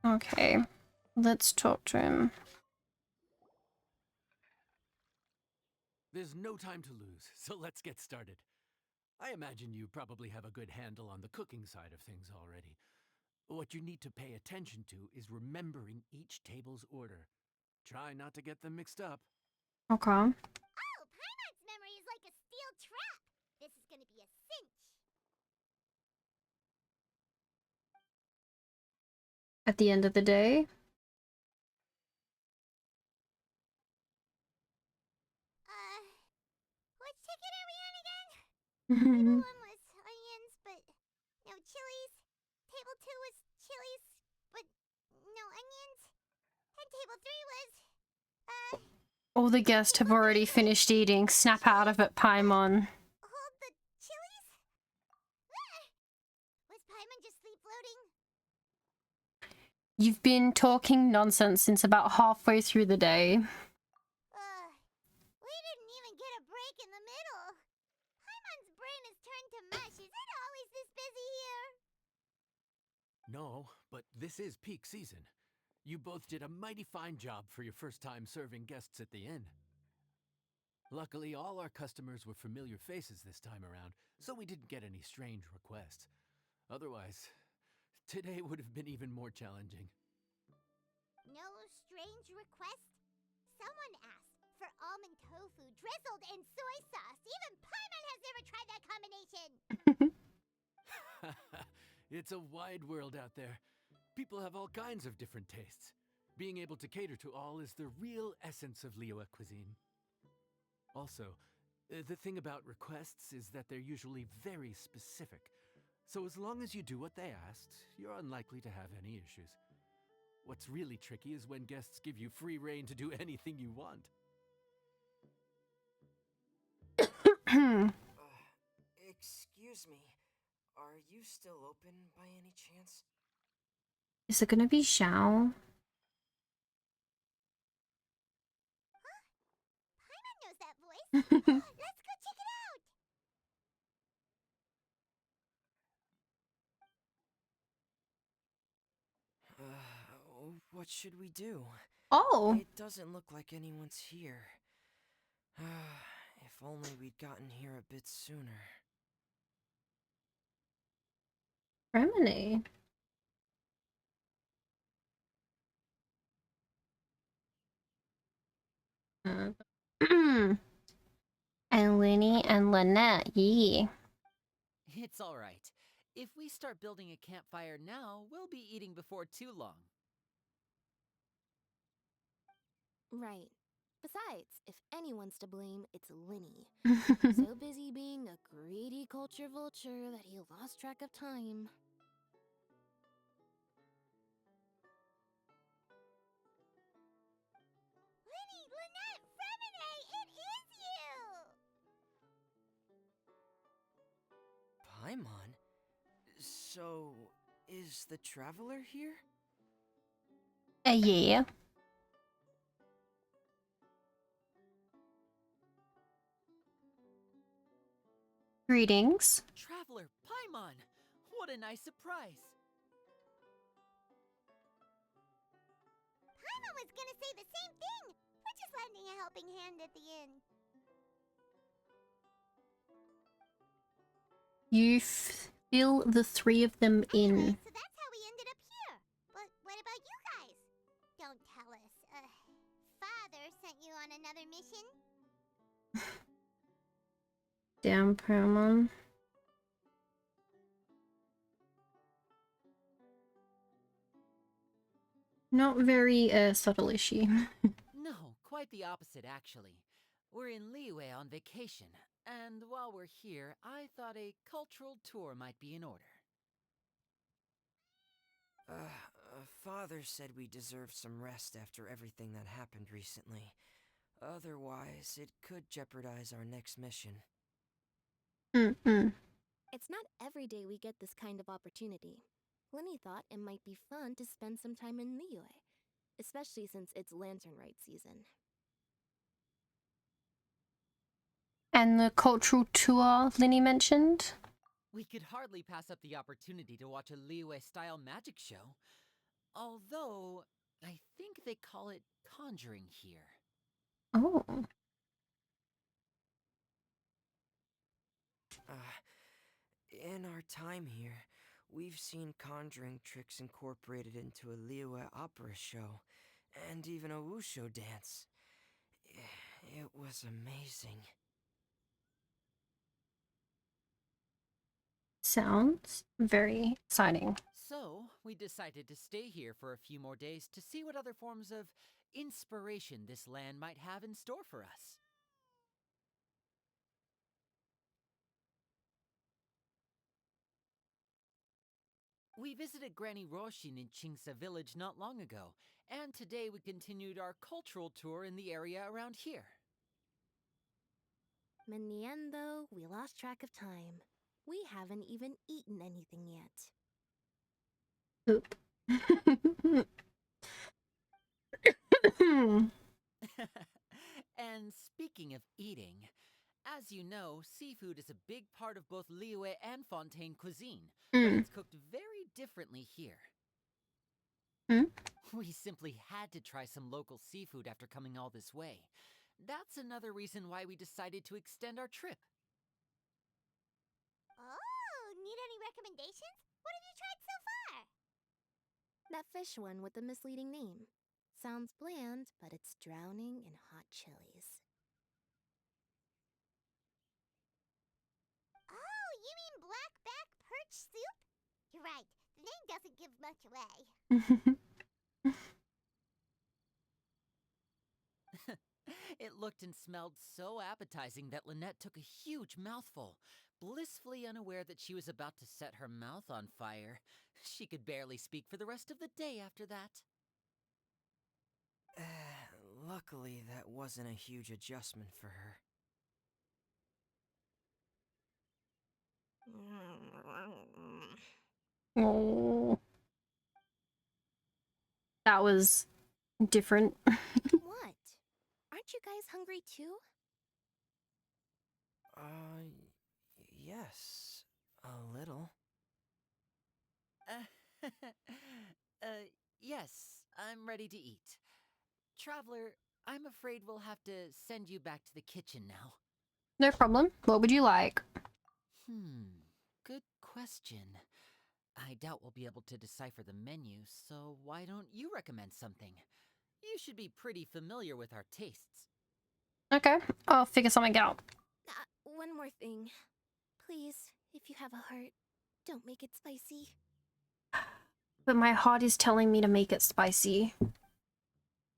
Okay, let's talk to him. There's no time to lose, so let's get started. I imagine you probably have a good handle on the cooking side of things already. What you need to pay attention to is remembering each table's order. Try not to get them mixed up. Okay. Oh, Paimon's memory is like a steel trap. This is gonna be a cinch. At the end of the day. Which ticket are we on again? Table 1 was onions, but no chilies. Table 2 was chilies, but no onions. And table 3 was, All the guests have already finished eating. Snap out of it, Paimon. hold the chilies? Was Paimon just sleep floating? You've been talking nonsense since about halfway through the day. We didn't even get a break in the middle. Paimon's brain has turned to mush. Is it always this busy here? No, but this is peak season. You both did a mighty fine job for your first time serving guests at the inn. Luckily, all our customers were familiar faces this time around, so we didn't get any strange requests. Otherwise, today would have been even more challenging. No strange request? Someone asked for almond tofu drizzled in soy sauce. Even Paimon has never tried that combination. It's a wide world out there. People have all kinds of different tastes. Being able to cater to all is the real essence of Liyue cuisine. Also, the thing about requests is that they're usually very specific. So as long as you do what they asked, you're unlikely to have any issues. What's really tricky is when guests give you free rein to do anything you want. Excuse me. Are you still open by any chance? Is it gonna be Xiao? Paimon knows that voice. Let's go check it out. What should we do? Oh. It doesn't look like anyone's here. If only we'd gotten here a bit sooner. Remini. And Winnie and Lynette, yee. It's all right. If we start building a campfire now, we'll be eating before too long. Right. Besides, if anyone's to blame, it's Linny. So busy being a greedy culture vulture that he lost track of time. Linny, Lynette, Fremine, it is you! Paimon? So, is the traveler here? Yeah. Greetings. Traveler Paimon! What a nice surprise! Paimon was gonna say the same thing, which is lending a helping hand at the end. You fill the three of them in. Anyway, so that's how we ended up here. But what about you guys? Don't tell us. Father sent you on another mission? Damn, Paramon. Not very subtle, is she? No, quite the opposite, actually. We're in Liyue on vacation, and while we're here, I thought a cultural tour might be in order. Father said we deserve some rest after everything that happened recently. Otherwise, it could jeopardize our next mission. It's not every day we get this kind of opportunity. Lenny thought it might be fun to spend some time in Liyue, especially since it's Lantern Rite season. And the cultural tour Linny mentioned? We could hardly pass up the opportunity to watch a Liyue-style magic show. Although, I think they call it conjuring here. Oh. In our time here, we've seen conjuring tricks incorporated into a Liyue opera show, and even a wushu dance. It was amazing. Sounds very exciting. So, we decided to stay here for a few more days to see what other forms of inspiration this land might have in store for us. We visited Granny Roshin in Chingsa village not long ago, and today we continued our cultural tour in the area around here. In the end, though, we lost track of time. We haven't even eaten anything yet. Oop. And speaking of eating, as you know, seafood is a big part of both Liyue and Fontaine cuisine, but it's cooked very differently here. We simply had to try some local seafood after coming all this way. That's another reason why we decided to extend our trip. Oh, need any recommendations? What have you tried so far? That fish one with the misleading name. Sounds bland, but it's drowning in hot chilies. Oh, you mean blackback perch soup? You're right, the name doesn't give much away. It looked and smelled so appetizing that Lynette took a huge mouthful, blissfully unaware that she was about to set her mouth on fire. She could barely speak for the rest of the day after that. Luckily, that wasn't a huge adjustment for her. Oh. That was different. What? Aren't you guys hungry too? Yes. A little. Yes, I'm ready to eat. Traveler, I'm afraid we'll have to send you back to the kitchen now. No problem. What would you like? Good question. I doubt we'll be able to decipher the menu, so why don't you recommend something? You should be pretty familiar with our tastes. Okay, I'll figure something out. One more thing. Please, if you have a heart, don't make it spicy. But my heart is telling me to make it spicy.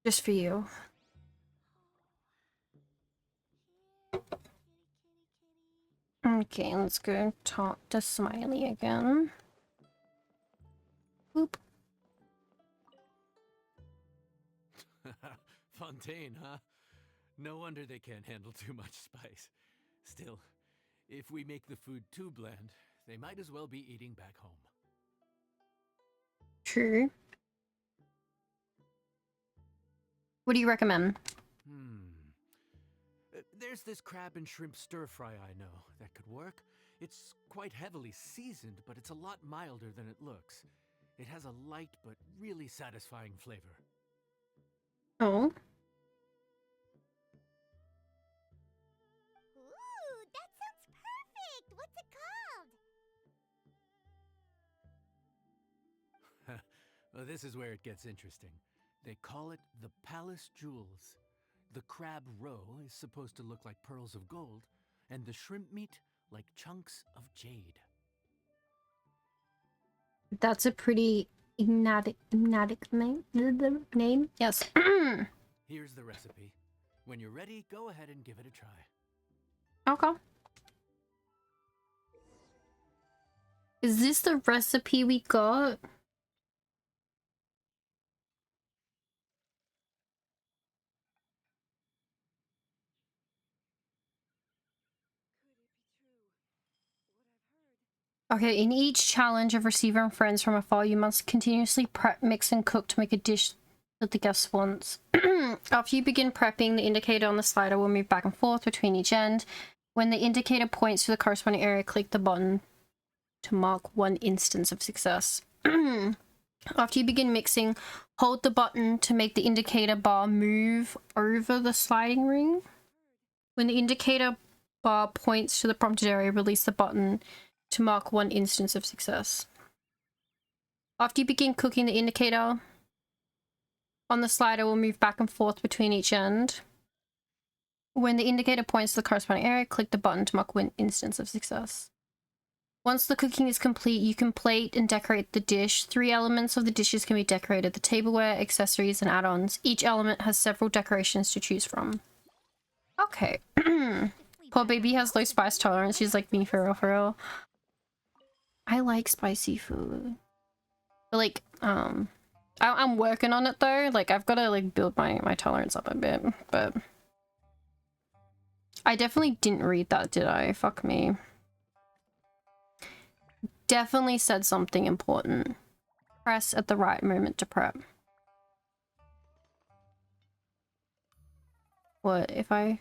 Just for you. Okay, let's go talk to Smiley again. Boop. Fontaine, huh? No wonder they can't handle too much spice. Still, if we make the food too bland, they might as well be eating back home. True. What do you recommend? There's this crab and shrimp stir-fry I know that could work. It's quite heavily seasoned, but it's a lot milder than it looks. It has a light but really satisfying flavor. Oh. This is where it gets interesting. They call it the Palace Jewels. The crab roe is supposed to look like pearls of gold, and the shrimp meat like chunks of jade. That's a pretty enigmatic name. Yes. Here's the recipe. When you're ready, go ahead and give it a try. Okay. Is this the recipe we got? Okay, in each challenge of Receiver and Friends from Afar, you must continuously prep, mix, and cook to make a dish that the guest wants. After you begin prepping, the indicator on the slider will move back and forth between each end. When the indicator points to the corresponding area, click the button to mark one instance of success. After you begin mixing, hold the button to make the indicator bar move over the sliding ring. When the indicator bar points to the prompted area, release the button to mark one instance of success. After you begin cooking, the indicator on the slider will move back and forth between each end. When the indicator points to the corresponding area, click the button to mark one instance of success. Once the cooking is complete, you can plate and decorate the dish. 3 elements of the dishes can be decorated: the tableware, accessories, and add-ons. Each element has several decorations to choose from. Okay. Poor baby has low spice tolerance. She's like me, for real, for real. I like spicy food. But like, I'm working on it though. Like, I've got to like build my tolerance up a bit, but I definitely didn't read that, did I? Fuck me. Definitely said something important. Press at the right moment to prep. What if I...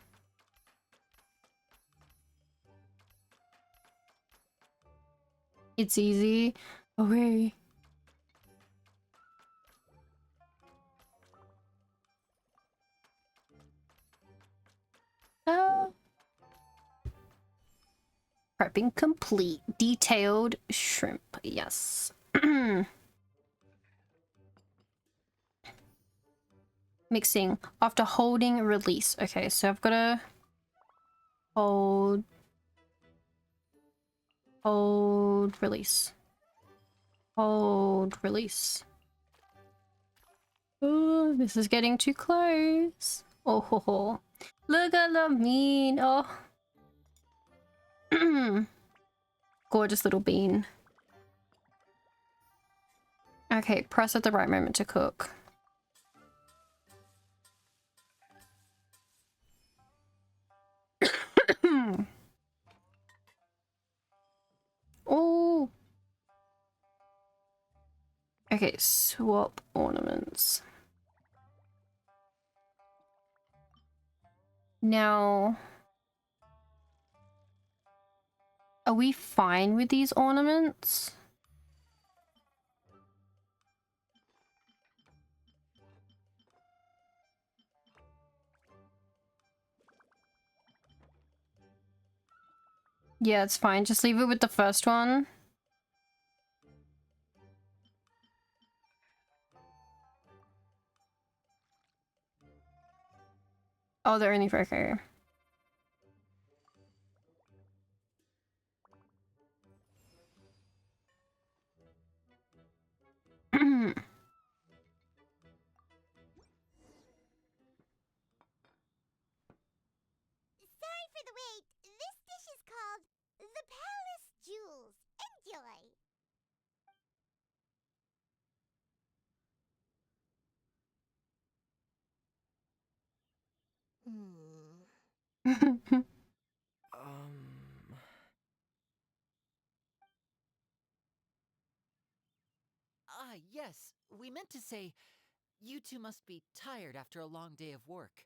It's easy. Okay. Prepping complete. Detailed shrimp. Yes. Mixing. After holding, release. Okay, so I've got to hold, release. Hold, release. Oh, this is getting too close. Oh, ho, ho. Look at the mean. Oh. Gorgeous little bean. Okay, press at the right moment to cook. Oh. Okay, swap ornaments. Now, are we fine with these ornaments? Yeah, it's fine. Just leave it with the first one. Oh, they're only for okay. Sorry for the wait. This dish is called the Palace Jewels. Enjoy. Yes, we meant to say, you two must be tired after a long day of work.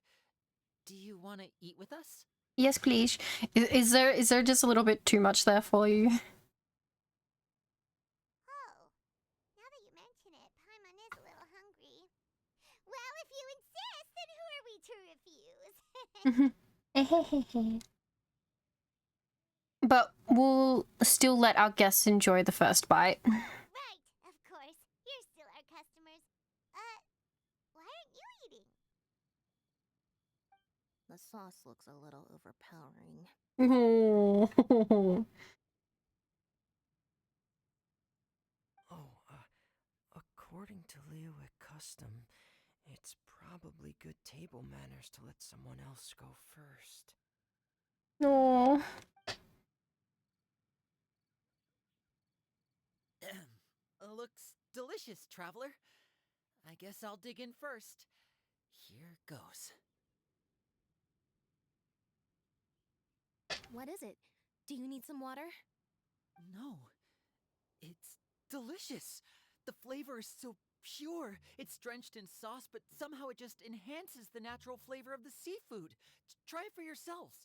Do you want to eat with us? Yes, please. Is there just a little bit too much there for you? Oh, now that you mention it, Paimon is a little hungry. Well, if you insist, then who are we to refuse? But we'll still let our guests enjoy the first bite. Right, of course. You're still our customer. sauce looks a little overpowering. Oh. Oh, according to Liyue custom, it's probably good table manners to let someone else go first. No. Looks delicious, traveler. I guess I'll dig in first. Here goes. What is it? Do you need some water? No, it's delicious. The flavor is so pure. It's drenched in sauce, but somehow it just enhances the natural flavor of the seafood. Try it for yourselves.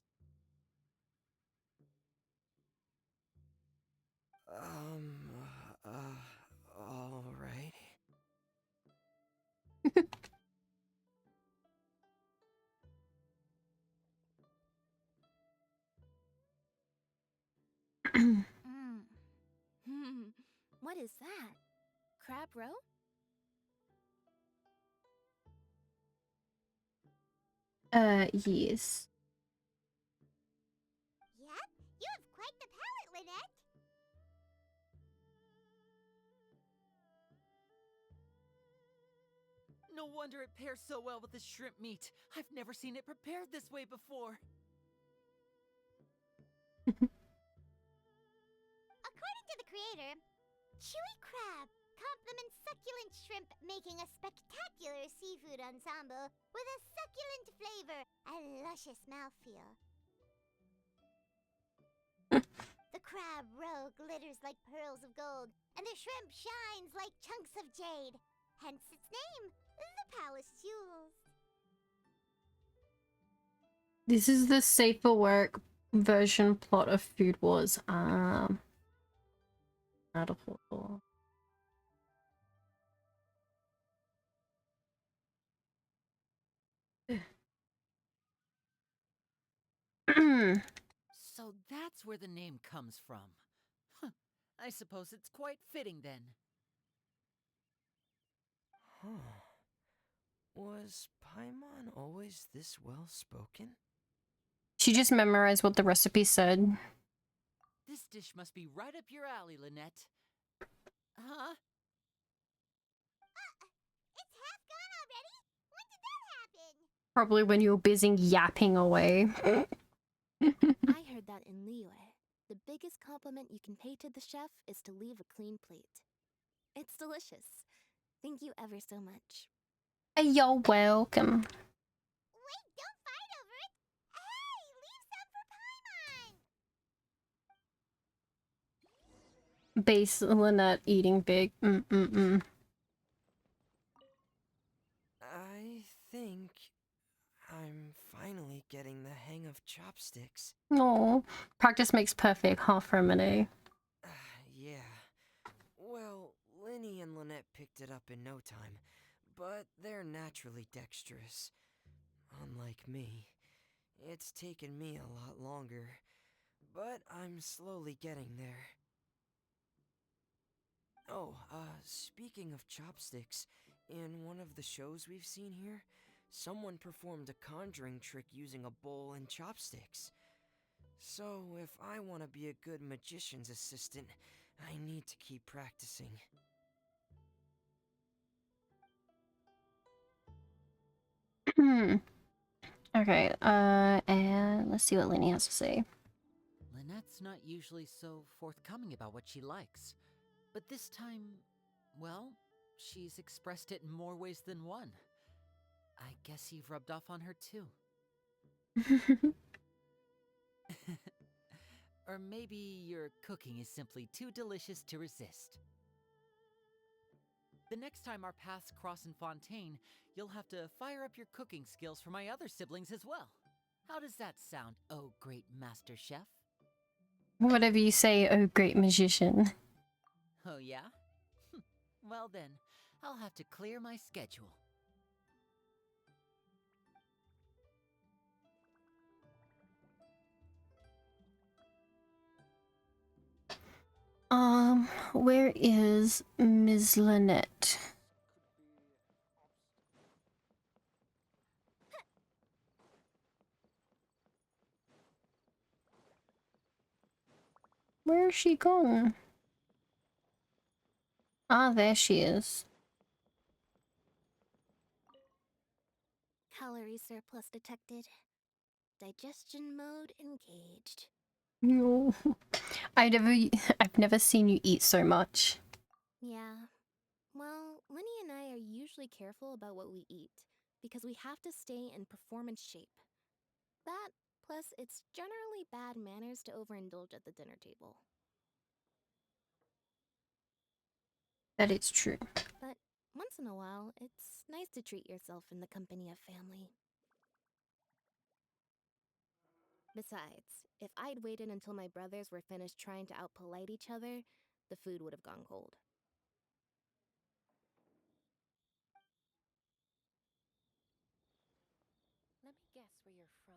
Alright. What is that? Crab roe? Yes. Yep, you have quite the palate, Lynette. No wonder it pairs so well with the shrimp meat. I've never seen it prepared this way before. According to the creator, chewy crab complements succulent shrimp, making a spectacular seafood ensemble with a succulent flavor and luscious mouthfeel. The crab roe glitters like pearls of gold, and the shrimp shines like chunks of jade. Hence its name, the Palace Jewels. This is the safer work version plot of Food Wars. Out of order. So that's where the name comes from. Huh. I suppose it's quite fitting then. Huh. Was Paimon always this well spoken? She just memorized what the recipe said. This dish must be right up your alley, Lynette. Huh? It's half gone already? When did that happen? Probably when you were busy yapping away. I heard that in Liyue. The biggest compliment you can pay to the chef is to leave a clean plate. It's delicious. Thank you ever so much. You're welcome. Wait, don't fight over it! Hey, leave some for Paimon! Base Lynette eating big. I think I'm finally getting the hang of chopsticks. No, practice makes perfect. Half remedy. Yeah. Well, Linny and Lynette picked it up in no time, but they're naturally dexterous. Unlike me. It's taken me a lot longer, but I'm slowly getting there. Oh, speaking of chopsticks, in one of the shows we've seen here, someone performed a conjuring trick using a bowl and chopsticks. So, if I want to be a good magician's assistant, I need to keep practicing. Okay, and let's see what Lenny has to say. Lynette's not usually so forthcoming about what she likes. But this time, well, she's expressed it in more ways than one. I guess you've rubbed off on her too. Or maybe your cooking is simply too delicious to resist. The next time our paths cross in Fontaine, you'll have to fire up your cooking skills for my other siblings as well. How does that sound, oh great master chef? Whatever you say, oh great magician. Oh yeah? Well then, I'll have to clear my schedule. Where is Ms. Lynette? Where is she gone? Ah, there she is. Calorie surplus detected. Digestion mode engaged. No. I've never seen you eat so much. Yeah. Well, Winnie and I are usually careful about what we eat because we have to stay in performance shape. That, plus it's generally bad manners to overindulge at the dinner table. That is true. But once in a while, it's nice to treat yourself in the company of family. Besides, if I'd waited until my brothers were finished trying to outpolite each other, the food would have gone cold. Let me guess where you're from.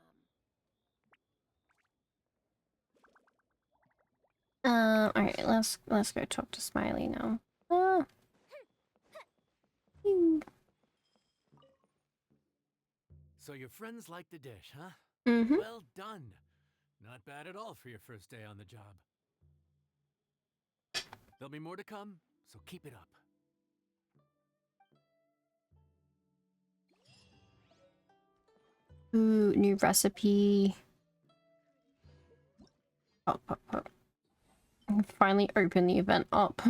Alright, let's go talk to Smiley now. Ah. So your friends like the dish, huh? Mm-hmm. Well done. Not bad at all for your first day on the job. There'll be more to come, so keep it up. Ooh, new recipe. Pop, pop, pop. I can finally open the event up.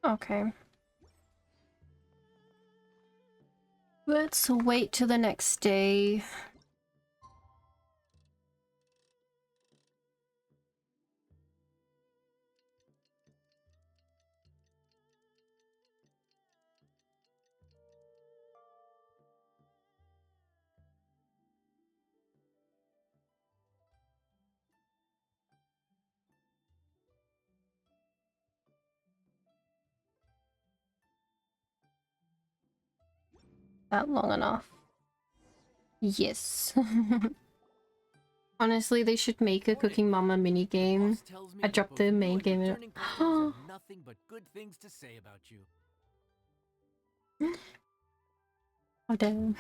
Okay. Let's wait till the next day. That long enough. Yes. Honestly, they should make a Cooking Mama mini game. I dropped the main game in it. Nothing but good things to say about you. Oh damn.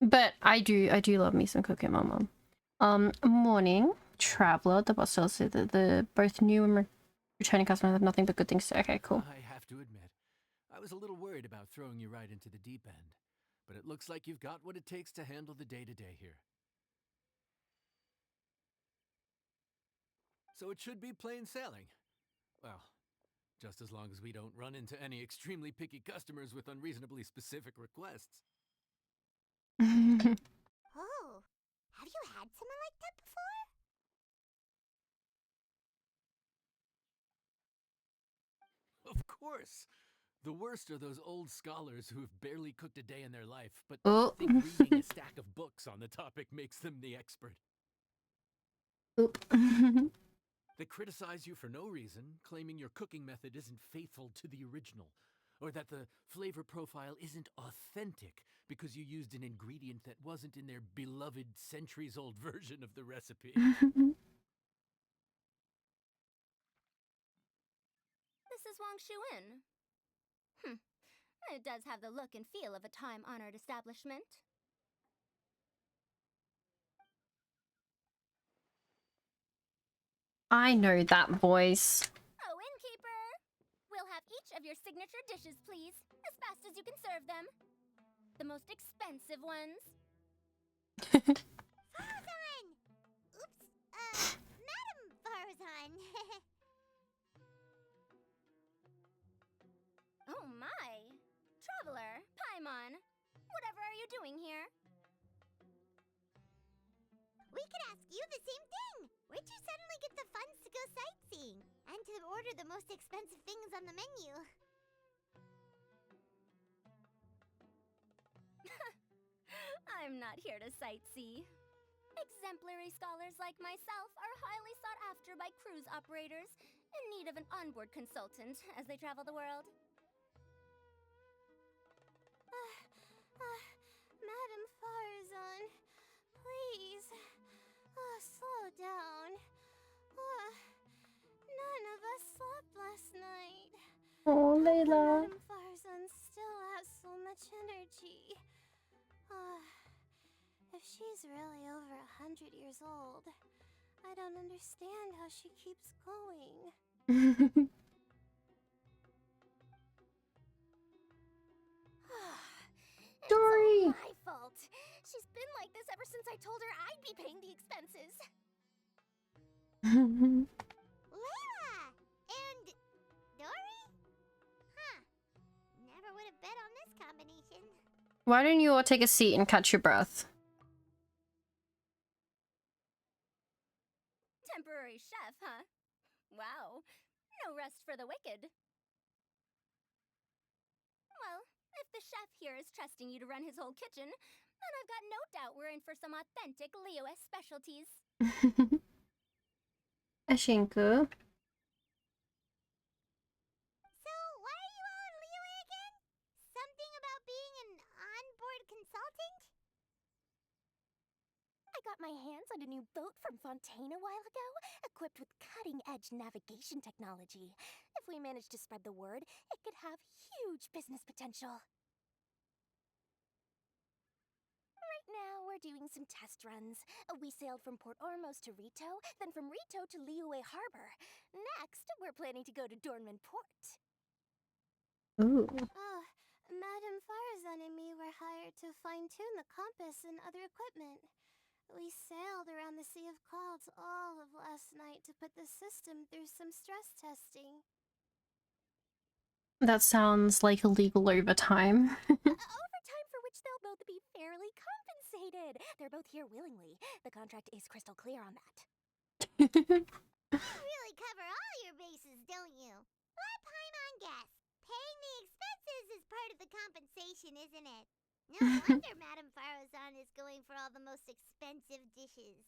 But I do love me some Cooking Mama. Morning, Traveler. The boss tells you that the both new and returning customers have nothing but good things to say. Okay, cool. I have to admit, I was a little worried about throwing you right into the deep end, but it looks like you've got what it takes to handle the day-to-day here. So it should be plain sailing. Well, just as long as we don't run into any extremely picky customers with unreasonably specific requests. Oh, have you had someone like that before? Of course! The worst are those old scholars who have barely cooked a day in their life, but Oh. think reading a stack of books on the topic makes them the expert. Oop. They criticize you for no reason, claiming your cooking method isn't faithful to the original, or that the flavor profile isn't authentic because you used an ingredient that wasn't in their beloved centuries-old version of the recipe. This is Wang Shuin. It does have the look and feel of a time-honored establishment. I know that voice. Oh, innkeeper! We'll have each of your signature dishes, please, as fast as you can serve them. The most expensive ones. Farzan! Oops, Madam Farzan. Oh my! Traveler, Paimon, whatever are you doing here? We could ask you the same thing. Where'd you suddenly get the funds to go sightseeing? And to order the most expensive things on the menu? I'm not here to sightsee. Exemplary scholars like myself are highly sought after by cruise operators in need of an onboard consultant as they travel the world. Madam Farzan, please, slow down. None of us slept last Oh, How come Layla. Madame Farzan still has so much energy? If she's really over 100 years old, I don't understand how she keeps going. It's Dory. all my fault. She's been like this ever since I told her I'd be paying the expenses. Layla! And Dory? Huh. Never would have bet on this combination. Why don't you all take a seat and catch your breath? Temporary chef, huh? Wow. No rest for the wicked. Well, if the chef here is trusting you to run his whole kitchen, then I've got no doubt we're in for some authentic Liyue specialties. Ashinku. So, why are you all in Liyue again? Something about being an onboard consultant? I got my hands on a new boat from Fontaine a while ago, equipped with cutting-edge navigation technology. If we manage to spread the word, it could have huge business potential. Right now, we're doing some test runs. We sailed from Port Ormos to Rito, then from Rito to Liyue Harbor. Next, we're planning to go to Dornman Port. Ooh. Oh, Madame Farzan and me were hired to fine-tune the compass and other equipment. We sailed around the Sea of Clouds all of last night to put the system through some stress testing. That sounds like illegal overtime. Overtime for which they'll both be fairly compensated. They're both here willingly. The contract is crystal clear on that. You really cover all your bases, don't you? Let Paimon guess. Paying the expenses is part of the compensation, isn't it? No wonder Madame Farazan is going for all the most expensive dishes.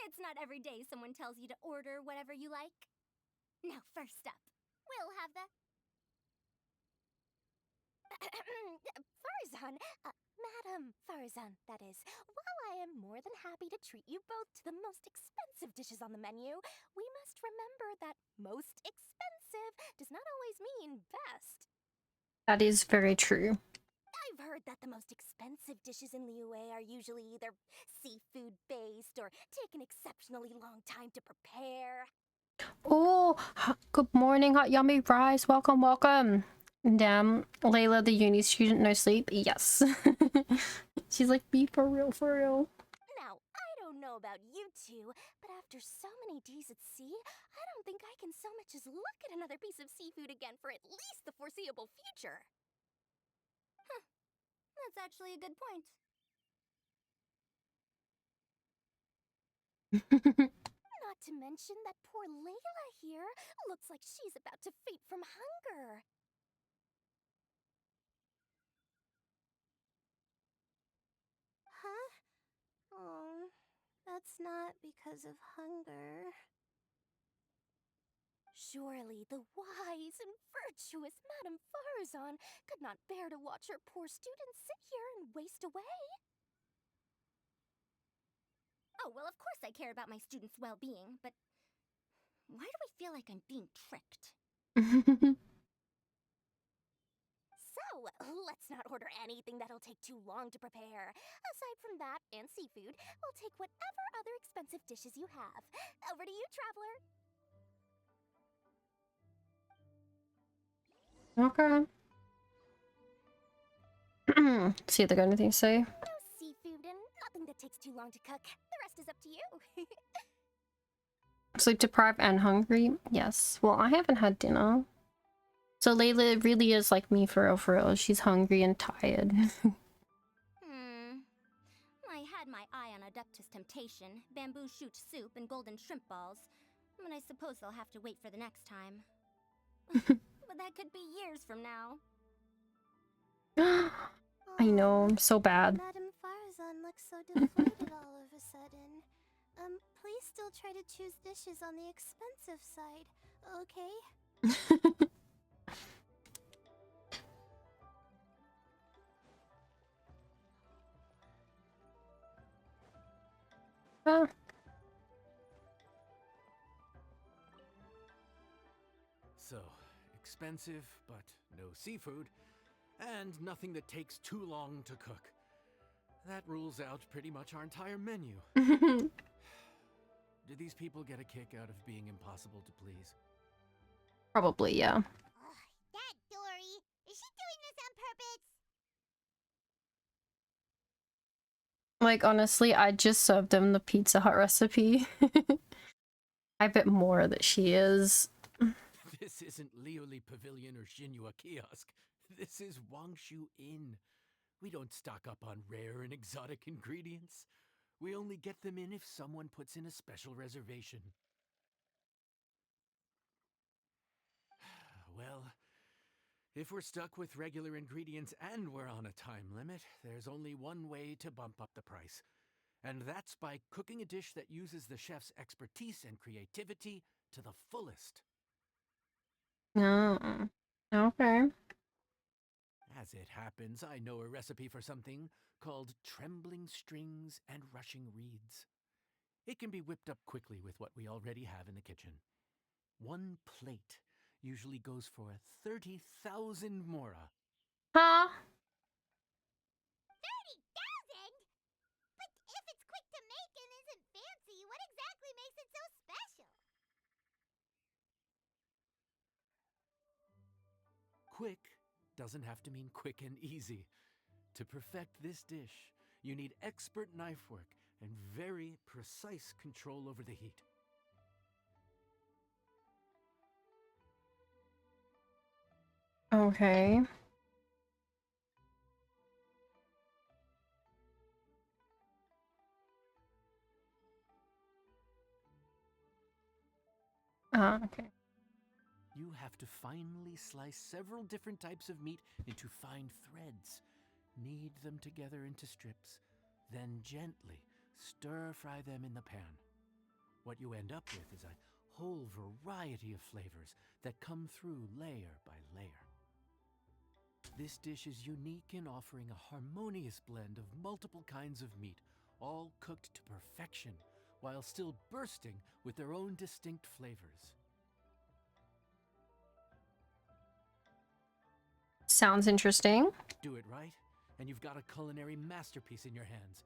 It's not every day someone tells you to order whatever you like. Now, first up, we'll have the... Farzan, Madame Farzan, that is. While I am more than happy to treat you both to the most expensive dishes on the menu, we must remember that most expensive does not always mean best. That is very true. I've heard that the most expensive dishes in Liyue are usually either seafood-based or take an exceptionally long time to prepare. Oh, good morning, hot yummy rice. Welcome, welcome. Damn, Layla, the uni student, no sleep. Yes. She's like, be for real, for real. Now, I don't know about you two, but after so many days at sea, I don't think I can so much as look at another piece of seafood again for at least the foreseeable future. Huh. That's actually a good point. Not to mention that poor Layla here looks like she's about to faint from hunger. Huh? Oh, that's not because of hunger. Surely the wise and virtuous Madame Farazan could not bear to watch her poor students sit here and waste away. Oh, well, of course I care about my students' well-being, but why do I feel like I'm being tricked? So, let's not order anything that'll take too long to prepare. Aside from that and seafood, we'll take whatever other expensive dishes you have. Over to you, traveler. Okay. See if they got anything to say. No seafood and nothing that takes too long to cook. The rest is up to you. Sleep deprived and hungry? Yes. Well, I haven't had dinner. So Layla really is like me for real, for real. She's hungry and tired. I had my eye on Adeptus Temptation, bamboo shoot soup, and golden shrimp balls. But I suppose I'll have to wait for the next time. But that could be years from now. I know, I'm so bad. Madame Farazan looks so deflated all of a sudden. Please still try to choose dishes on the expensive side, okay? So, expensive, but no seafood, and nothing that takes too long to cook. That rules out pretty much our entire menu. Do these people get a kick out of being impossible to please? Probably, yeah. Ugh, that Dory! Is she doing this on purpose? Like, honestly, I just served them the Pizza Hut recipe. I bet more that she is. This isn't Lioli Pavilion or Xinhua Kiosk. This is Wangshu Inn. We don't stock up on rare and exotic ingredients. We only get them in if someone puts in a special reservation. Well, if we're stuck with regular ingredients and we're on a time limit, there's only one way to bump up the price. And that's by cooking a dish that uses the chef's expertise and creativity to the fullest. Oh, okay. As it happens, I know a recipe for something called trembling strings and rushing reeds. It can be whipped up quickly with what we already have in the kitchen. One plate usually goes for 30,000 mora. Huh? 30,000? But if it's quick to make and isn't fancy, what exactly makes it so special? Quick doesn't have to mean quick and easy. To perfect this dish, you need expert knife work and very precise control over the heat. Okay. Okay. You have to finely slice several different types of meat into fine threads. Knead them together into strips, then gently stir-fry them in the pan. What you end up with is a whole variety of flavors that come through layer by layer. This dish is unique in offering a harmonious blend of multiple kinds of meat, all cooked to perfection, while still bursting with their own distinct flavors. Sounds interesting. Do it right, and you've got a culinary masterpiece in your hands.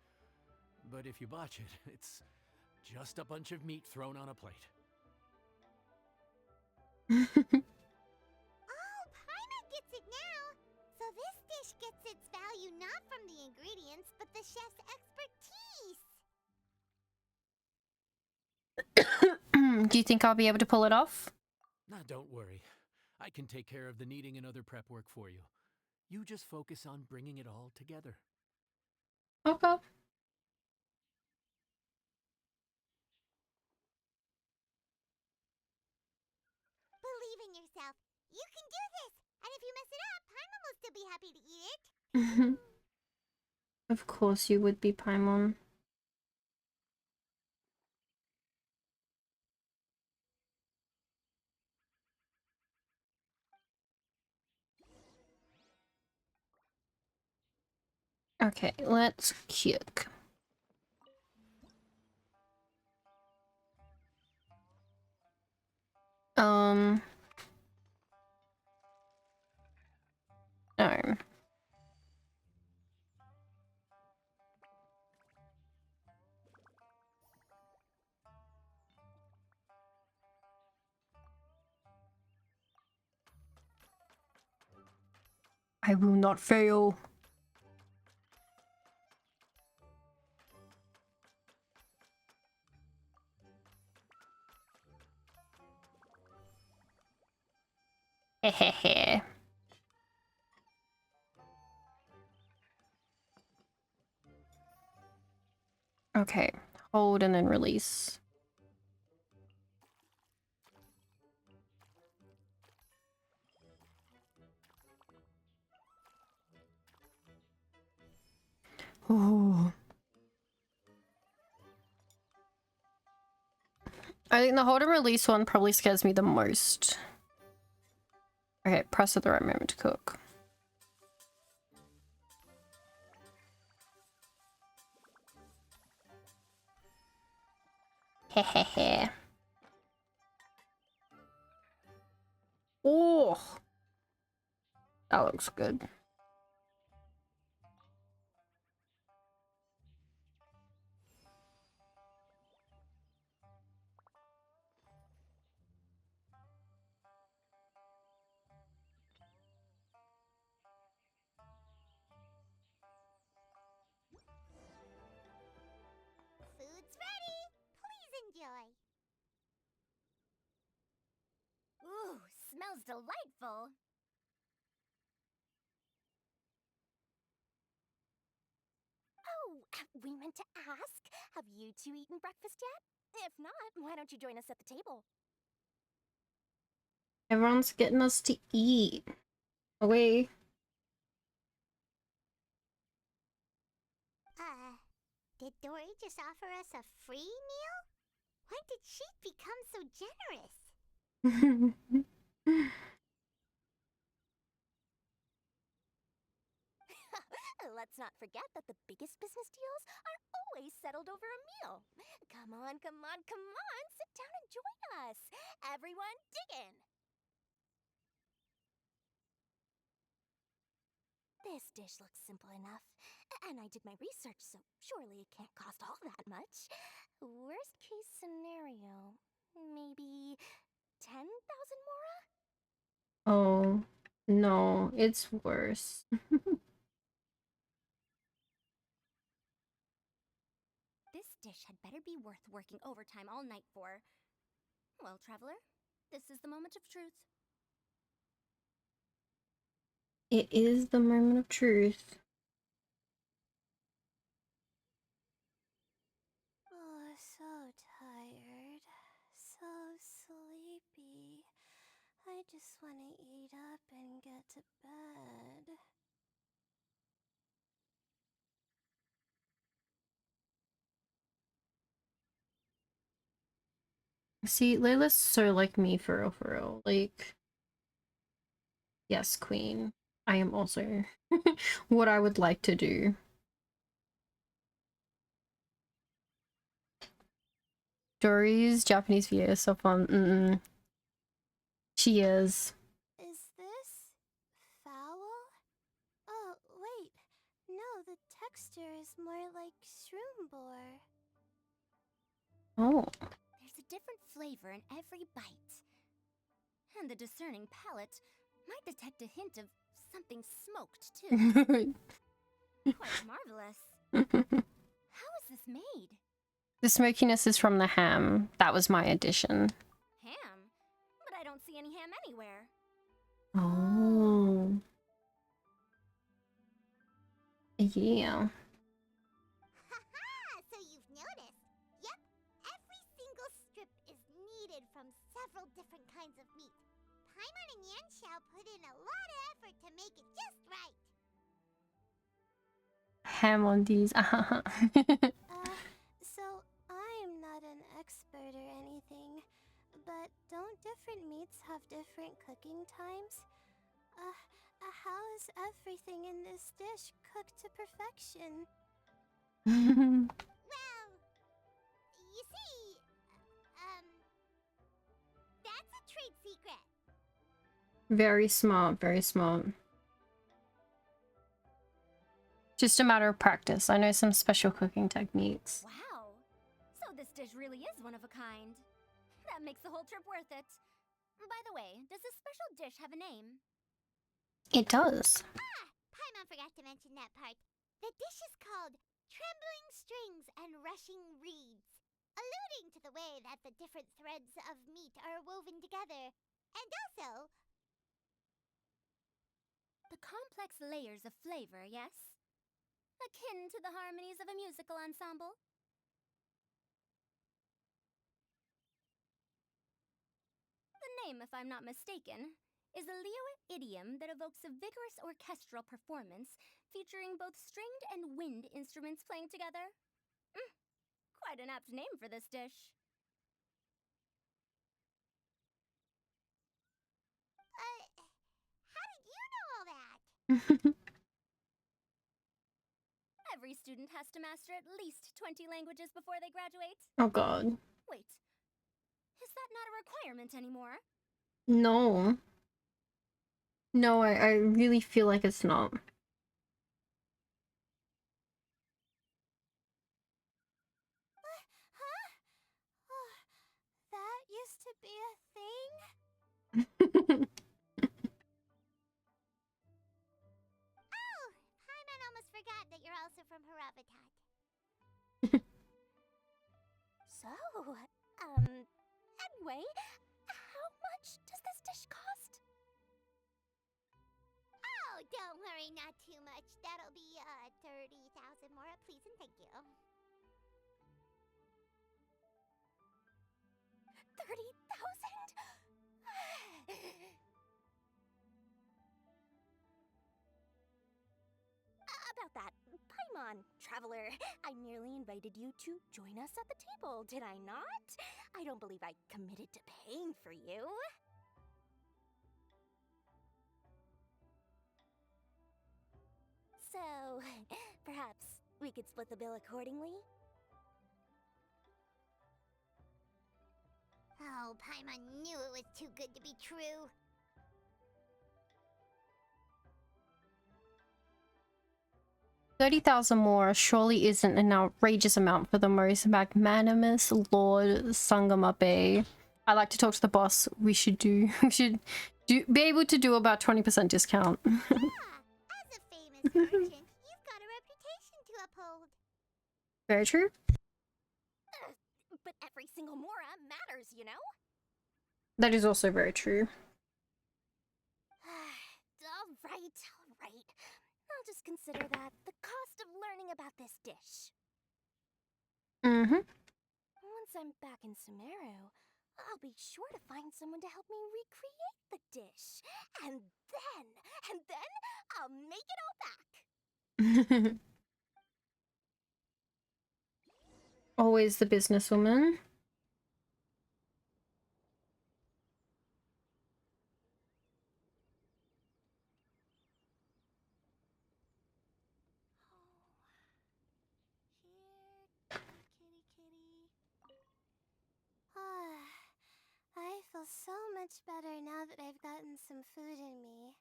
But if you botch it, it's just a bunch of meat thrown on a plate. Oh, Paimon gets it now! So this dish gets its value not from the ingredients, but the chef's expertise! Do you think I'll be able to pull it off? Now, don't worry. I can take care of the kneading and other prep work for you. You just focus on bringing it all together. Okay. Believe in yourself. You can do this! And if you mess it up, Paimon will still be happy to eat it. Of course you would be, Paimon. Okay, let's cook. No. I will not fail. Hehehe. Okay, hold and then release. Oh. I think the hold and release one probably scares me the most. Okay, press at the right moment to cook. Hehehe. Oh, that looks good. Food's ready. Please enjoy. Ooh, smells delightful. Oh, we meant to ask. Have you two eaten breakfast yet? If not, why don't you join us at the table? Everyone's getting us to eat. Away. Did Dory just offer us a free meal? When did she become so generous? Let's not forget that the biggest business deals are always settled over a meal. Come on, come on, come on! Sit down and join us! Everyone, dig in! This dish looks simple enough, and I did my research, so surely it can't cost all that much. Worst case scenario, maybe 10,000 mora? Oh, no, it's worse. This dish had better be worth working overtime all night for. Well, traveler, this is the moment of truth. It is the moment of truth. Oh, so tired. So sleepy. I just want to eat up and get to bed. See, Layla's so like me for real, for real. Like, yes, queen. I am also what I would like to do. Dory's Japanese video is so fun. She is. Is this foul? Oh, wait. No, the texture is more like shroom boar. Oh. There's a different flavor in every bite. And the discerning palate might detect a hint of something smoked, too. Quite marvelous. How is this made? The smokiness is from the ham. That was my addition. Ham? But I don't see any ham anywhere. Oh. Yeah. Haha! So you've noticed. Yep, every single strip is kneaded from several different kinds of meat. Paimon and Yanxiao put in a lot of effort to make it just right. Ham on these. So I'm not an expert or anything, but don't different meats have different cooking times? How is everything in this dish cooked to perfection? Well, you see, that's a trade secret. Very smart, very smart. Just a matter of practice. I know some special cooking techniques. Wow! So this dish really is one of a kind. That makes the whole trip worth it. By the way, does this special dish have a name? It does. Paimon forgot to mention that part. The dish is called Trembling Strings and Rushing Reeds, alluding to the way that the different threads of meat are woven together, and also the complex layers of flavor, yes? Akin to the harmonies of a musical ensemble. The name, if I'm not mistaken, is a Liyue idiom that evokes a vigorous orchestral performance featuring both stringed and wind instruments playing together. Quite an apt name for this dish. How did you know all that? Every student has to master at least 20 languages before they graduate. Oh god. Wait, is that not a requirement anymore? No. No, I really feel like it's not. Huh? Oh, that used to be a thing? Oh, Paimon almost forgot that you're also from Harabatot. So, anyway, how much does this dish cost? Oh, don't worry, not too much. That'll be, 30,000 more, please and thank you. 30,000? About that, Paimon, traveler, I merely invited you to join us at the table, did I not? I don't believe I committed to paying for you. So, perhaps we could split the bill accordingly? Oh, Paimon knew it was too good to be true. $30,000 more surely isn't an outrageous amount for the most magnanimous Lord Sangamabe. I like to talk to the boss. We should be able to do about 20% discount. As a famous merchant, you've got a reputation to uphold. Very true. But every single mora matters, you know? That is also very true. Alright. I'll just consider that the cost of learning about this dish. Mm-hmm. Once I'm back in Sumeru, I'll be sure to find someone to help me recreate the dish. And then I'll make it all back. Always the businesswoman. I feel so much better now that I've gotten some food in me.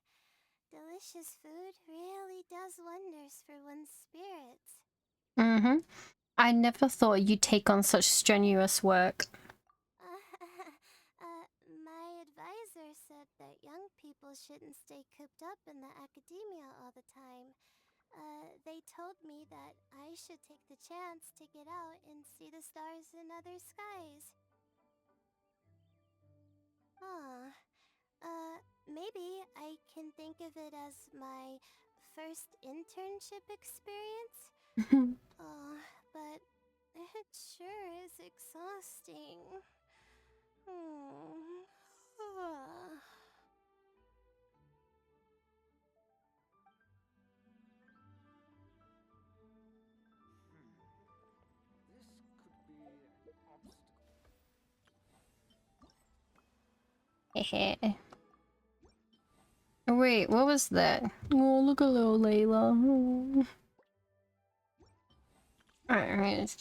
Delicious food really does wonders for one's spirits. Mm-hmm. I never thought you'd take on such strenuous work. My advisor said that young people shouldn't stay cooped up in the academia all the time. They told me that I should take the chance to get out and see the stars in other skies. Maybe I can think of it as my first internship experience? But it sure is exhausting. Hehe. Wait, what was that? Oh, look at little Layla. Alright.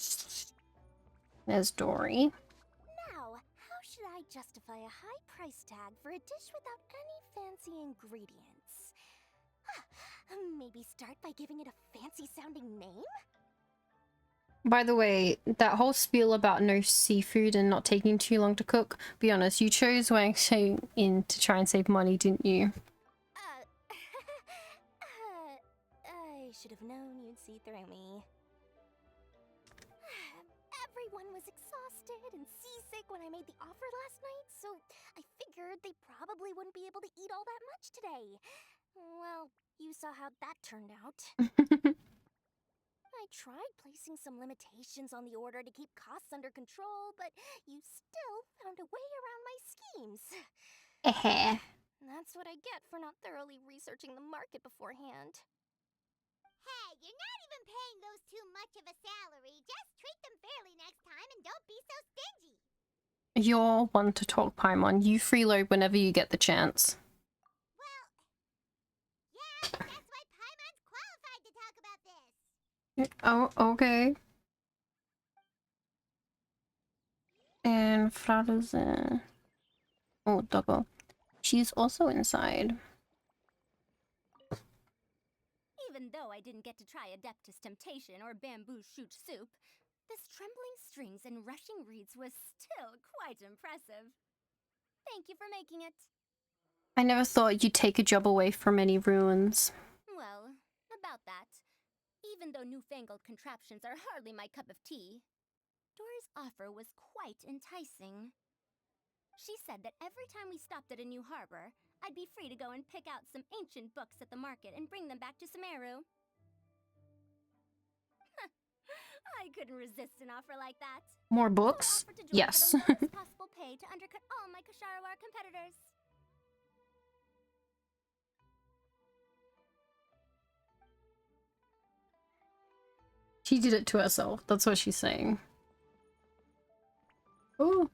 There's Dory. Now, how should I justify a high price tag for a dish without any fancy ingredients? Maybe start by giving it a fancy sounding name? By the way, that whole spiel about no seafood and not taking too long to cook, be honest, you chose Wang Sheng in to try and save money, didn't you? I should have known you'd see through me. Everyone was exhausted and seasick when I made the offer last night, so I figured they probably wouldn't be able to eat all that much today. Well, you saw how that turned out. I tried placing some limitations on the order to keep costs under control, but you still found a way around my schemes. That's what I get for not thoroughly researching the market beforehand. Hey, you're not even paying those too much of a salary. Just treat them fairly next time and don't be so stingy. You're one to talk, Paimon. You freeload whenever you get the chance. Well, yeah, that's why Paimon's qualified to talk about this. Oh, okay. And Frado's oh, Doggo. She's also inside. even though I didn't get to try Adeptus Temptation or Bamboo Shoot Soup, this trembling strings and rushing reeds was still quite impressive. Thank you for making it. I never thought you'd take a job away from any ruins. Well, about that. Even though newfangled contraptions are hardly my cup of tea, Dory's offer was quite enticing. She said that every time we stopped at a new harbor, I'd be free to go and pick out some ancient books at the market and bring them back to Sumeru. I couldn't resist an offer like that. More books? So I offered to join Yes. for the lowest possible pay to undercut all my Kasharawar competitors. She did it to herself. That's what she's saying. Ooh.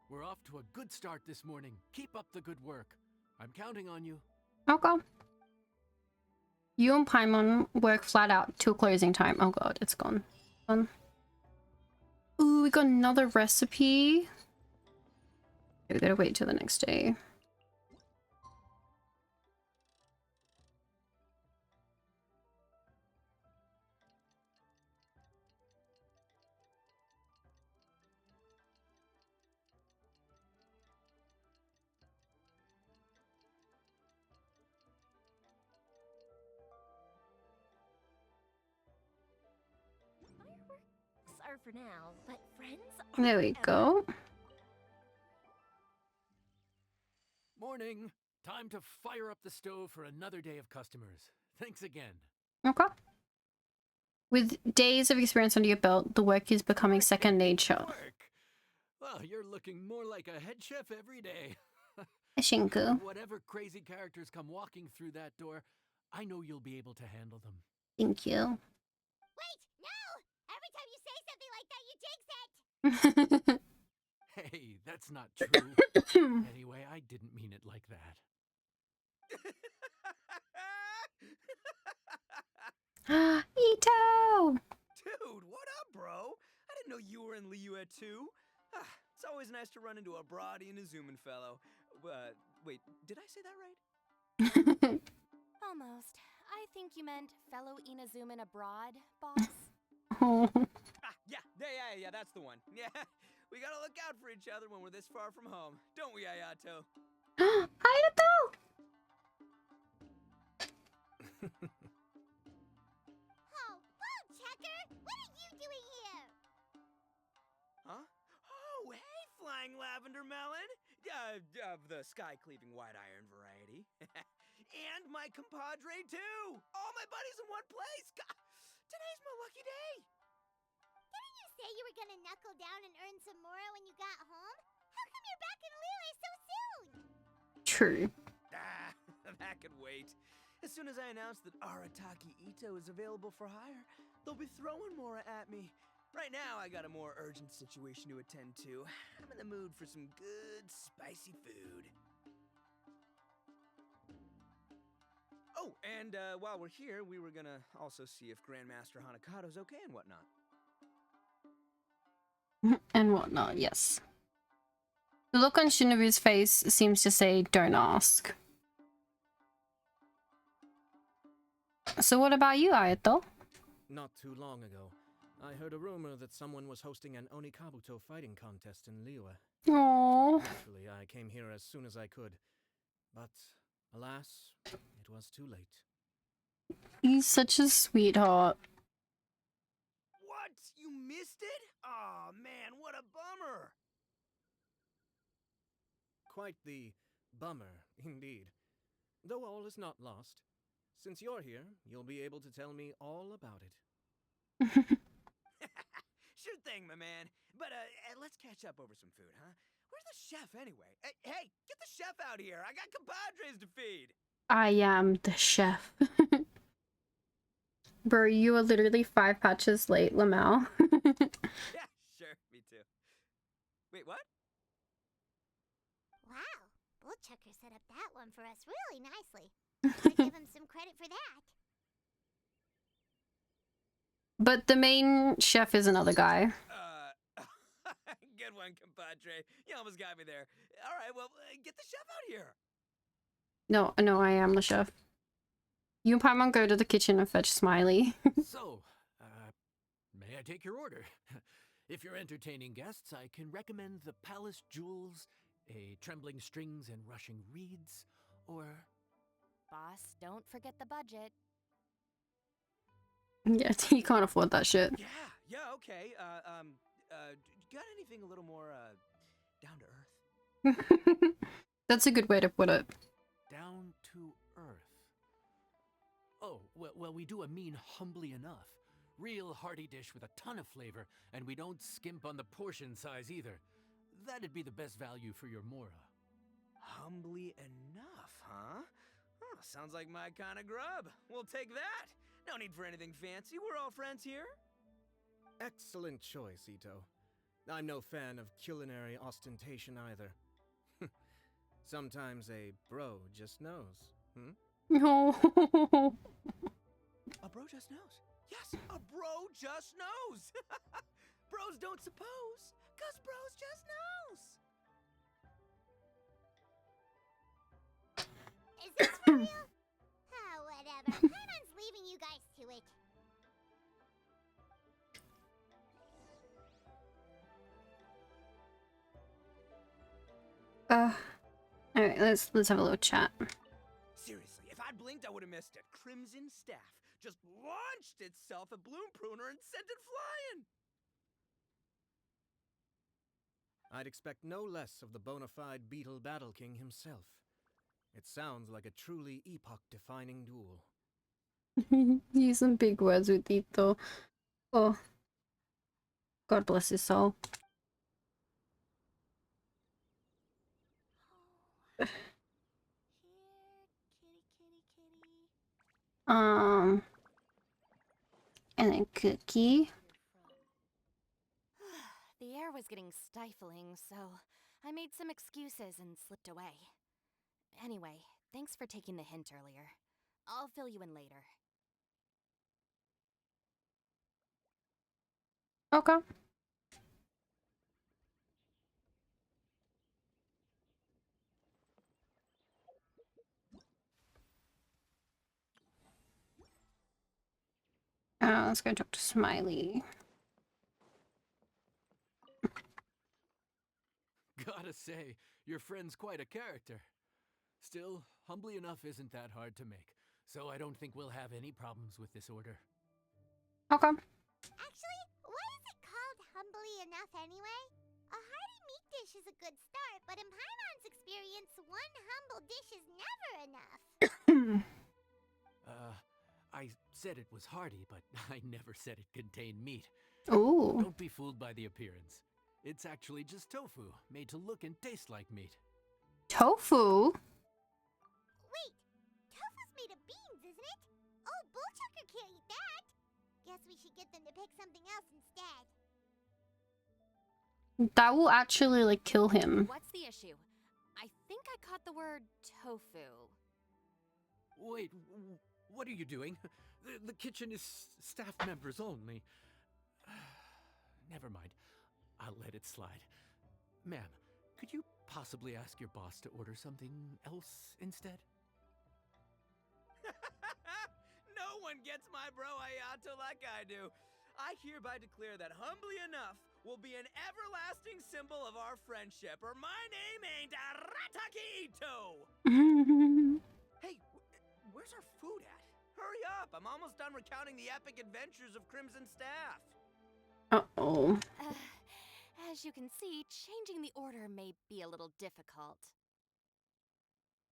We're off to a good start this morning. Keep up the good work. I'm counting on you. Okay. You and Paimon work flat out till closing time. Oh god, it's gone. Ooh, we got another recipe. We gotta wait till the next day. Are for now, but friends are There we forever. go. Morning. Time to fire up the stove for another day of customers. Thanks again. Okay. With days of experience under your belt, the work is becoming second nature. Work. Well, you're looking more like a head chef every day. Shinku. Whatever crazy characters come walking through that door, I know you'll be able to handle them. Thank you. Wait, no! Every time you say something like that, you jinx it! Hey, that's not true. Anyway, I didn't mean it like that. Ito! Dude, what up, bro? I didn't know you were in Liyue too. It's always nice to run into a Brody and a Zoomin fellow. Wait, did I say that right? Almost. I think you meant fellow Inazuman abroad, boss. Oh. Yeah, that's the one. Yeah, we gotta look out for each other when we're this far from home, don't we, Ayato? Ayato! Oh, Bob Checker! What are you doing here? Huh? Oh, hey, Flying Lavender Melon! Of the sky-cleaving white iron variety. And my compadre, too! All my buddies in one place! God, today's my lucky day! Didn't you say you were gonna knuckle down and earn some more when you got home? How come you're back in Liyue so soon? True. That could wait. As soon as I announce that Arataki Ito is available for hire, they'll be throwing Mora at me. Right now, I got a more urgent situation to attend to. I'm in the mood for some good, spicy food. Oh, and while we're here, we were gonna also see if Grandmaster Hanakado's okay and whatnot. And whatnot, yes. The look on Shinobu's face seems to say, don't ask. So what about you, Ayato? Not too long ago, I heard a rumor that someone was hosting an Onikabuto fighting contest in Liyue. Aww. Naturally, I came here as soon as I could. But, alas, it was too late. He's such a sweetheart. What? You missed it? Aw, man, what a bummer! Quite the bummer, indeed. Though all is not lost. Since you're here, you'll be able to tell me all about it. Sure thing, my man. But let's catch up over some food, huh? Where's the chef anyway? Hey, get the chef out here. I got compadres to feed. I am the chef. Bro, you are literally 5 patches late, Lamau. Yeah, sure, me too. Wait, what? Wow, Bullchucker set up that one for us really nicely. Gotta give him some credit for that. But the main chef is another guy. Good one, compadre. You almost got me there. All right, well, get the chef out here. No, I am the chef. You and Paimon go to the kitchen and fetch Smiley. So, may I take your order? If you're entertaining guests, I can recommend the Palace Jewels, a Trembling Strings and Rushing Reeds, or... Boss, don't forget the budget. Yeah, he can't afford that shit. Yeah, okay. Got anything a little more, down to earth? That's a good way to put it. Down to earth. Oh, well, we do a mean humbly enough. Real hearty dish with a ton of flavor, and we don't skimp on the portion size either. That'd be the best value for your Mora. Humbly enough, huh? Oh, sounds like my kind of grub. We'll take that. No need for anything fancy. We're all friends here. Excellent choice, Ito. I'm no fan of culinary ostentation either. Sometimes a bro just knows, No. A bro just knows. Yes, a bro just knows. Bros don't suppose, 'cause bros just knows. Is this for real? Oh, whatever. Paimon's leaving you guys to it. Alright, let's have a little chat. Seriously, if I'd blinked, I would have missed it. Crimson Staff just launched itself at Bloom Pruner and sent it flying. I'd expect no less of the bona fide Beetle Battle King himself. It sounds like a truly epoch-defining duel. Use some big words with Ito. Oh. God bless his soul. And then Cookie. The air was getting stifling, so I made some excuses and slipped away. Anyway, thanks for taking the hint earlier. I'll fill you in later. Okay. Let's go talk to Smiley. Gotta say, your friend's quite a character. Still, humbly enough isn't that hard to make, so I don't think we'll have any problems with this order. Okay. Actually, why is it called humbly enough anyway? A hearty meat dish is a good start, but in Paimon's experience, one humble dish is never enough. I said it was hearty, but I never said it contained meat. Ooh. Don't be fooled by the appearance. It's actually just tofu, made to look and taste like meat. Tofu? Wait, tofu's made of beans, isn't it? Oh, Bullchucker can't eat that. Guess we should get them to pick something else instead. That will actually, like, kill him. What's the issue? I think I caught the word tofu. Wait, what are you doing? The kitchen is staff members only. Never mind. I'll let it slide. Ma'am, could you possibly ask your boss to order something else instead? No one gets my bro Ayato like I do. I hereby declare that humbly enough will be an everlasting symbol of our friendship, or my name ain't Aratakito! Hey, where's our food at? Hurry up, I'm almost done recounting the epic adventures of Crimson Staff. Uh-oh. As you can see, changing the order may be a little difficult.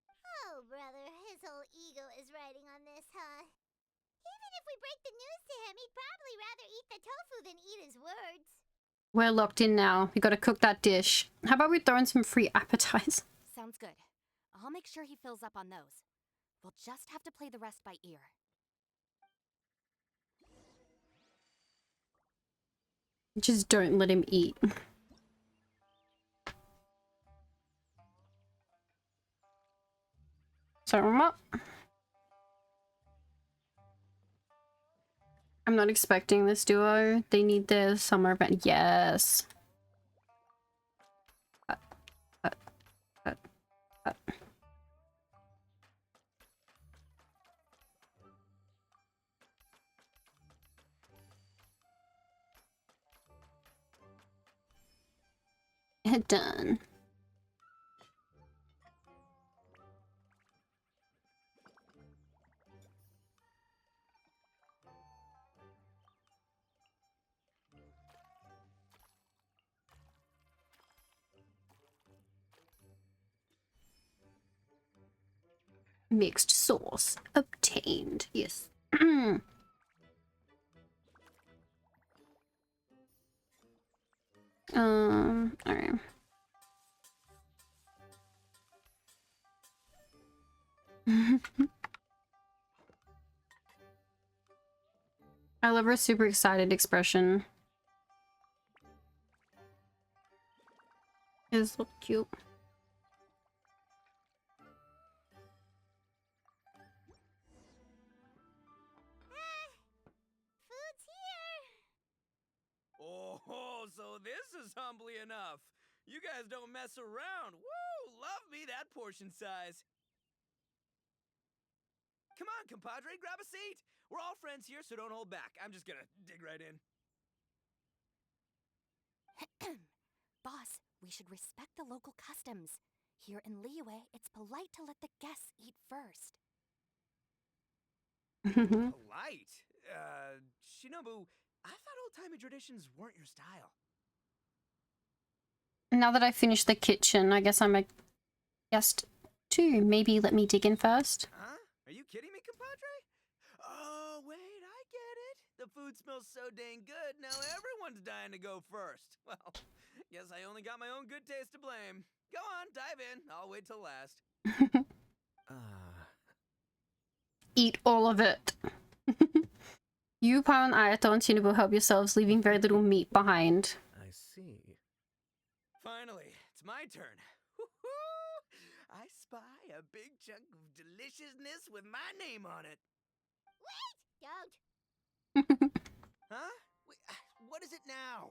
Oh, brother, his whole ego is riding on this, huh? Even if we break the news to him, he'd probably rather eat the tofu than eat his words. We're locked in now. We gotta cook that dish. How about we throw in some free appetizers? Sounds good. I'll make sure he fills up on those. We'll just have to play the rest by ear. Just don't let him eat. So, I'm not expecting this duo. They need their summer event. Yes. Done. Mixed sauce obtained. Yes. Alright. I love her super excited expression. It's so cute. Food's here! Oh, so this is humbly enough. You guys don't mess around. Woo! Love me that portion size. Come on, compadre, grab a seat. We're all friends here, so don't hold back. I'm just gonna dig right in. Boss, we should respect the local customs. Here in Liyue, it's polite to let the guests eat first. Polite? Shinobu, I thought old-timey traditions weren't your style. Now that I finished the kitchen, I guess I'm a guest too. Maybe let me dig in first. Huh? Are you kidding me, compadre? Oh, wait, I get it. The food smells so dang good, now everyone's dying to go first. Well, guess I only got my own good taste to blame. Go on, dive in. I'll wait till last. Eat all of it. You, Paimon, Ayato, and Shinobu help yourselves, leaving very little meat behind. I see. Finally, it's my turn. Woo-hoo! I spy a big chunk of deliciousness with my name on it. Wait! Don't! Huh? Wait, what is it now?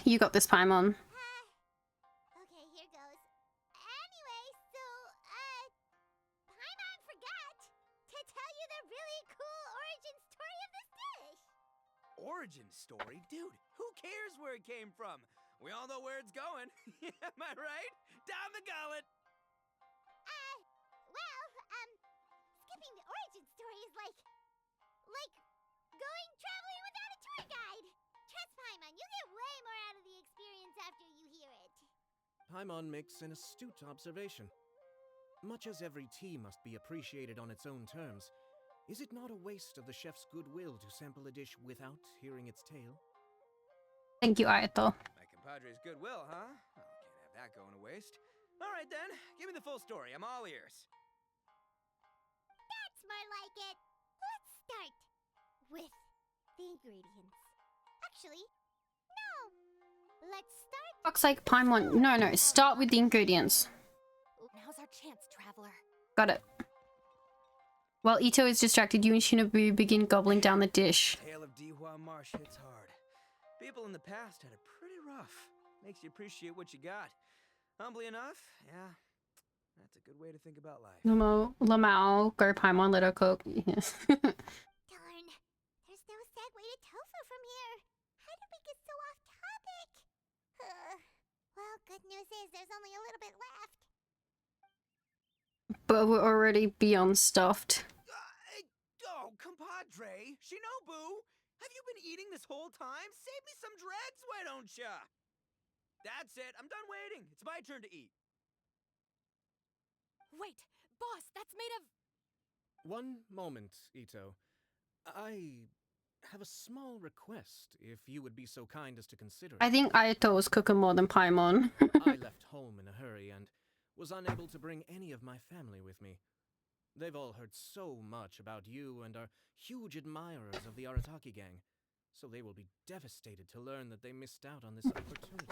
You got this, Paimon. Okay, here goes. Anyway, so, Paimon forgot to tell you the really cool origin story of this dish. Origin story? Dude, who cares where it came from? We all know where it's going. Am I right? Down the gullet! Skipping the origin story is like going traveling without a tour guide. Trust Paimon, you get way more out of the experience after you hear it. Paimon makes an astute observation. Much as every tea must be appreciated on its own terms, is it not a waste of the chef's goodwill to sample a dish without hearing its tale? Thank you, Ayato. My compadre's goodwill, huh? Oh, can't have that going to waste. All right then, give me the full story. I'm all ears. That's more like it. Let's start with the ingredients. Actually, no. Let's start. Looks like Paimon. No, start with the ingredients. Now's our chance, traveler. Got it. While Ito is distracted, you and Shinobu begin gobbling down the dish. Tale of Dihua Marsh hits hard. People in the past had it pretty rough. Makes you appreciate what you got. Humbly enough, yeah, that's a good way to think about life. Lamau, go Paimon, let her cook. Yes. Darn. There's no segue to tofu from here. How did we get so off topic? Well, good news is there's only a little bit left. But we're already beyond stuffed. Oh, compadre, Shinobu, have you been eating this whole time? Save me some dregs, why don't ya? That's it, I'm done waiting. It's my turn to eat. Wait, boss, that's made of... One moment, Ito. I have a small request, if you would be so kind as to consider it. I think Ayato was cooking more than Paimon. I left home in a hurry and was unable to bring any of my family with me. They've all heard so much about you and are huge admirers of the Arataki gang, so they will be devastated to learn that they missed out on this opportunity.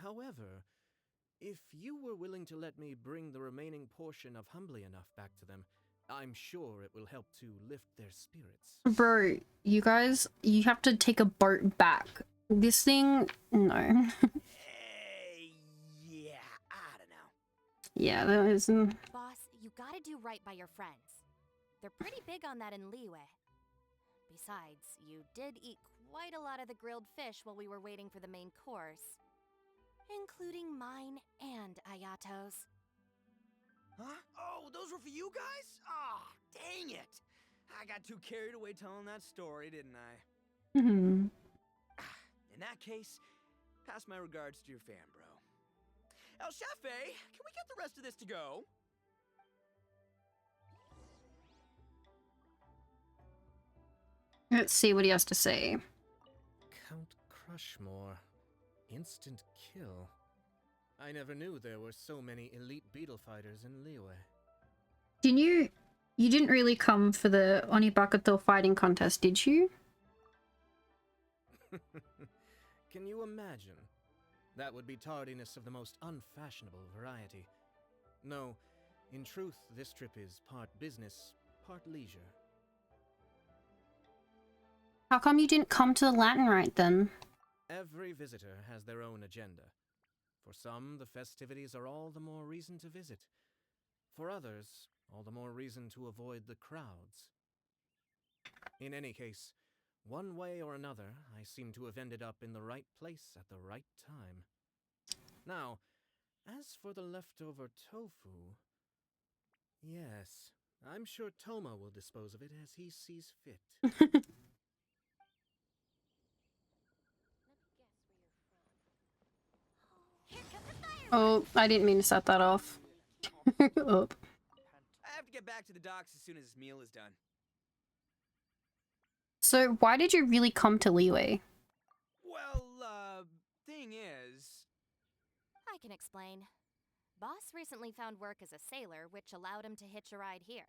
However, if you were willing to let me bring the remaining portion of Humbly Enough back to them, I'm sure it will help to lift their spirits. Bro, you guys, you have to take a boat back. This thing, no. Yeah, I don't know. Yeah, that is... Boss, you gotta do right by your friends. They're pretty big on that in Liyue. Besides, you did eat quite a lot of the grilled fish while we were waiting for the main course. Including mine and Ayato's. Huh? Oh, those were for you guys? Ah, dang it! I got too carried away telling that story, didn't I? Hmm. In that case, pass my regards to your fan, bro. El Chefe, can we get the rest of this to go? Let's see what he has to say. Count Crushmore. Instant kill. I never knew there were so many elite beetle fighters in Liyue. You didn't really come for the Onibakato fighting contest, did you? Can you imagine? That would be tardiness of the most unfashionable variety. No, in truth, this trip is part business, part leisure. How come you didn't come to the Latin Rite then? Every visitor has their own agenda. For some, the festivities are all the more reason to visit. For others, all the more reason to avoid the crowds. In any case, one way or another, I seem to have ended up in the right place at the right time. Now, as for the leftover tofu... Yes, I'm sure Toma will dispose of it as he sees fit. Oh, I didn't mean to set that off. Oh. I have to get back to the docks as soon as this meal is done. So, why did you really come to Liyue? Well, thing is... I can explain. Boss recently found work as a sailor, which allowed him to hitch a ride here.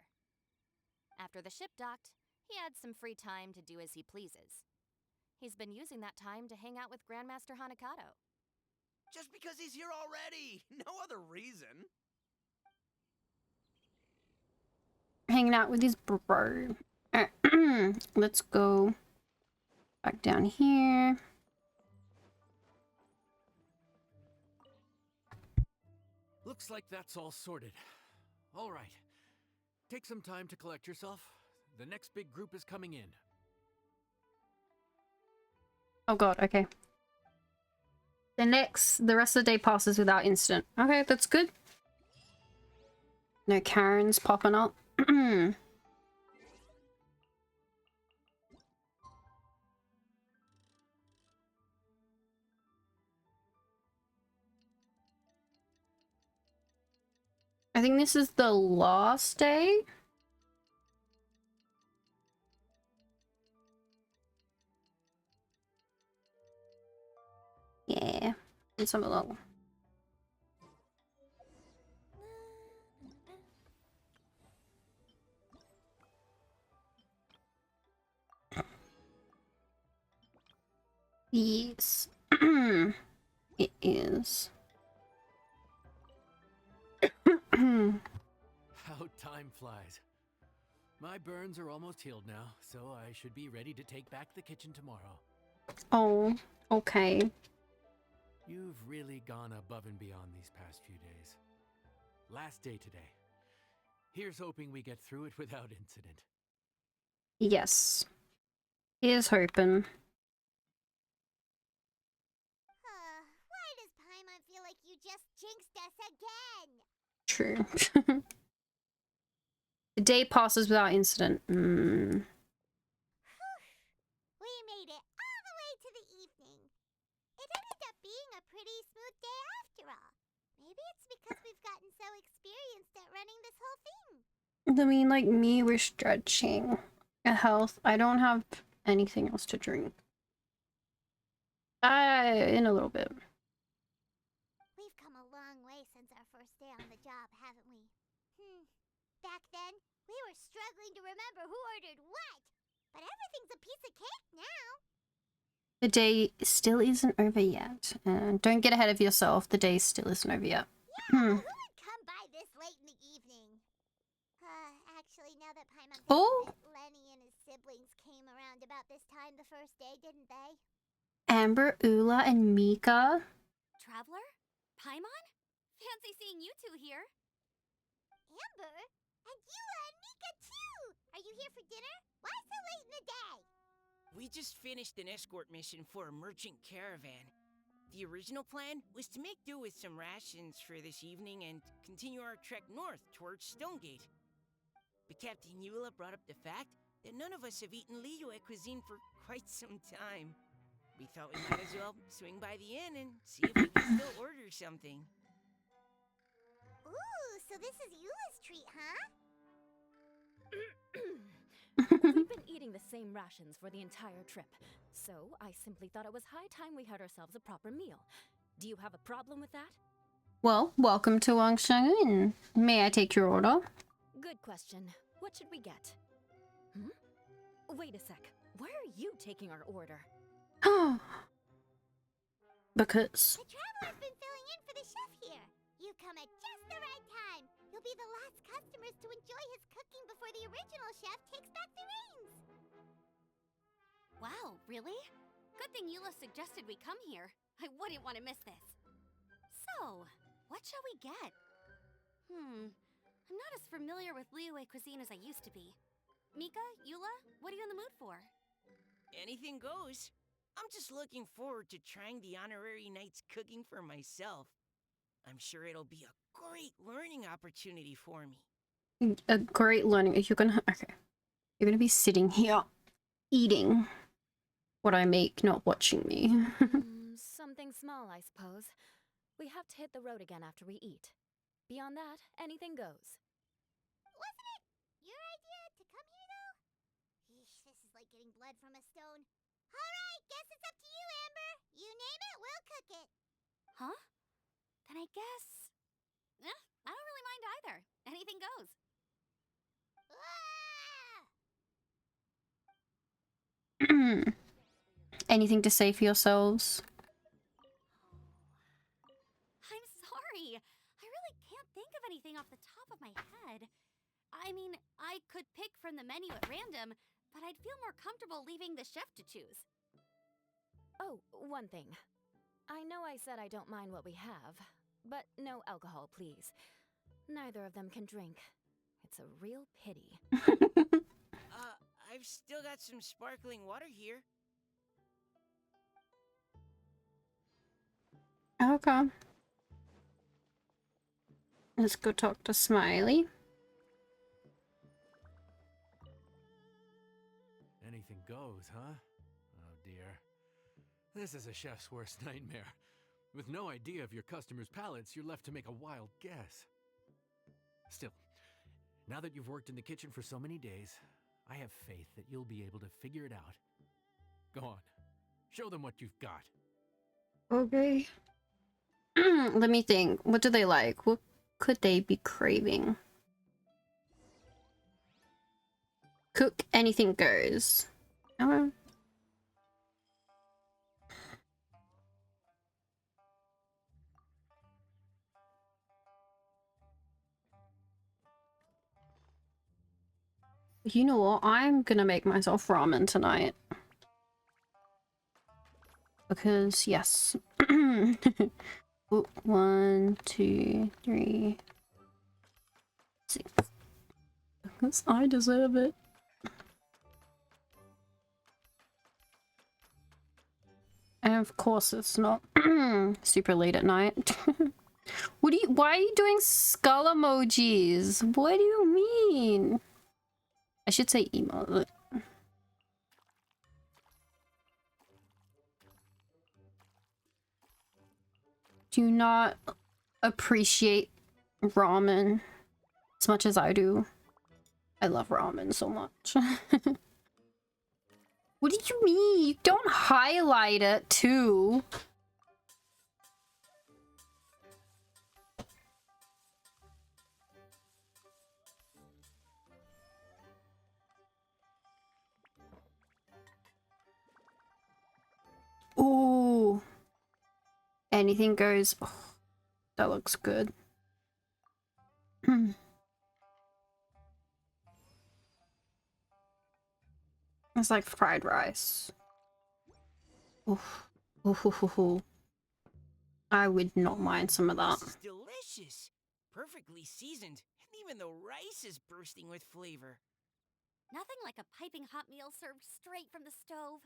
After the ship docked, he had some free time to do as he pleases. He's been using that time to hang out with Grandmaster Hanakato. Just because he's here already! No other reason! Hanging out with his bro. Let's go back down here. Looks like that's all sorted. All right. Take some time to collect yourself. The next big group is coming in. Oh god, okay. The rest of the day passes without incident. Okay, that's good. No Karens popping up. I think this is the last day. Yeah, let's have a look. Yes, it is. How time flies. My burns are almost healed now, so I should be ready to take back the kitchen tomorrow. Oh, okay. You've really gone above and beyond these past few days. Last day today. Here's hoping we get through it without incident. Yes. Here's hoping. Why does Paimon feel like you just jinxed us again? True. The day passes without incident. We made it all the way to the evening. It ended up being a pretty smooth day after all. Maybe it's because we've gotten so experienced at running this whole thing. I mean, like me, we're stretching. Health. I don't have anything else to drink. In a little bit. We've come a long way since our first day on the job, haven't we? Back then, we were struggling to remember who ordered what. But everything's a piece of cake now. The day still isn't over yet. Don't get ahead of yourself. The day still isn't over yet. Yeah, who would come by this late in the evening? Actually, now that Paimon thinks Oh. of it, Lenny and his siblings came around about this time the first day, didn't they? Amber, Ula, and Mika. Traveler? Paimon? Fancy seeing you two here. Amber? And Yula and Mika too! Are you here for dinner? Why so late in the day? We just finished an escort mission for a merchant caravan. The original plan was to make do with some rations for this evening and continue our trek north towards Stonegate. But Captain Eula brought up the fact that none of us have eaten Liyue cuisine for quite some time. We thought we might as well swing by the inn and see if we can still order something. Ooh, so this is Eula's treat, huh? We've been eating the same rations for the entire trip, so I simply thought it was high time we had ourselves a proper meal. Do you have a problem with that? Well, welcome to Wangshan Inn. May I take your order? Good question. What should we get? Wait a sec. Why are you taking our order? Because... The traveler's been filling in for the chef here. You come at just the right time. You'll be the last customers to enjoy his cooking before the original chef takes back the reins. Wow, really? Good thing Eula suggested we come here. I wouldn't want to miss this. So, what shall we get? I'm not as familiar with Liyue cuisine as I used to be. Mika, Eula, what are you in the mood for? Anything goes. I'm just looking forward to trying the honorary knight's cooking for myself. I'm sure it'll be a great learning opportunity for me. A great learning. You're gonna... Okay. You're gonna be sitting here, eating what I make, not watching me. Something small, I suppose. We have to hit the road again after we eat. Beyond that, anything goes. Wasn't it your idea to come here, though? Yeesh, this is like getting blood from a stone. Alright, guess it's up to you, Amber. You name it, we'll cook it. Huh? Then I guess... I don't really mind either. Anything goes. Anything to say for yourselves? I'm sorry. I really can't think of anything off the top of my head. I mean, I could pick from the menu at random, but I'd feel more comfortable leaving the chef to choose. Oh, one thing. I know I said I don't mind what we have, but no alcohol, please. Neither of them can drink. It's a real pity. I've still got some sparkling water here. Okay. Let's go talk to Smiley. Anything goes, huh? Oh dear. This is a chef's worst nightmare. With no idea of your customers' palates, you're left to make a wild guess. Still, now that you've worked in the kitchen for so many days, I have faith that you'll be able to figure it out. Go on. Show them what you've got. Okay. Let me think. What do they like? What could they be craving? Cook, anything goes. Okay. You know what? I'm gonna make myself ramen tonight. Because, yes. Ooh, 1, 2, 3, 6. Because I deserve it. And of course it's not super late at night. Why are you doing skull emojis? What do you mean? I should say emo. Do not appreciate ramen as much as I do. I love ramen so much. What do you mean? You don't highlight it too. Ooh. Anything goes. Oh, that looks good. It's like fried rice. Oof. Ooh. I would not mind some of that. This is delicious. Perfectly seasoned, and even the rice is bursting with flavor. Nothing like a piping hot meal served straight from the stove.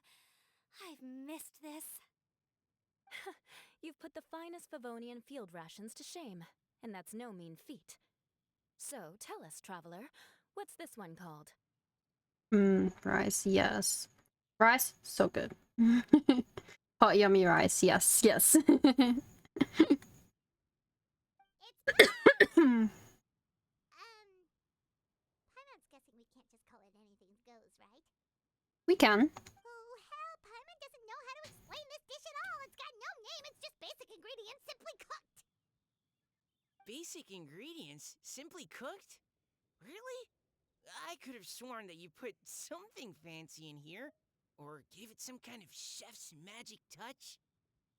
I've missed this. You've put the finest Favonian field rations to shame, and that's no mean feat. So tell us, traveler, what's this one called? Rice, yes. Rice, so good. Hot yummy rice, yes, yes. Paimon's guessing we can't just call it anything goes, right? We can. Oh, hell, Paimon doesn't know how to explain this dish at all. It's got no name, it's just basic ingredients simply cooked. Basic ingredients? Simply cooked? Really? I could have sworn that you put something fancy in here. Or gave it some kind of chef's magic touch.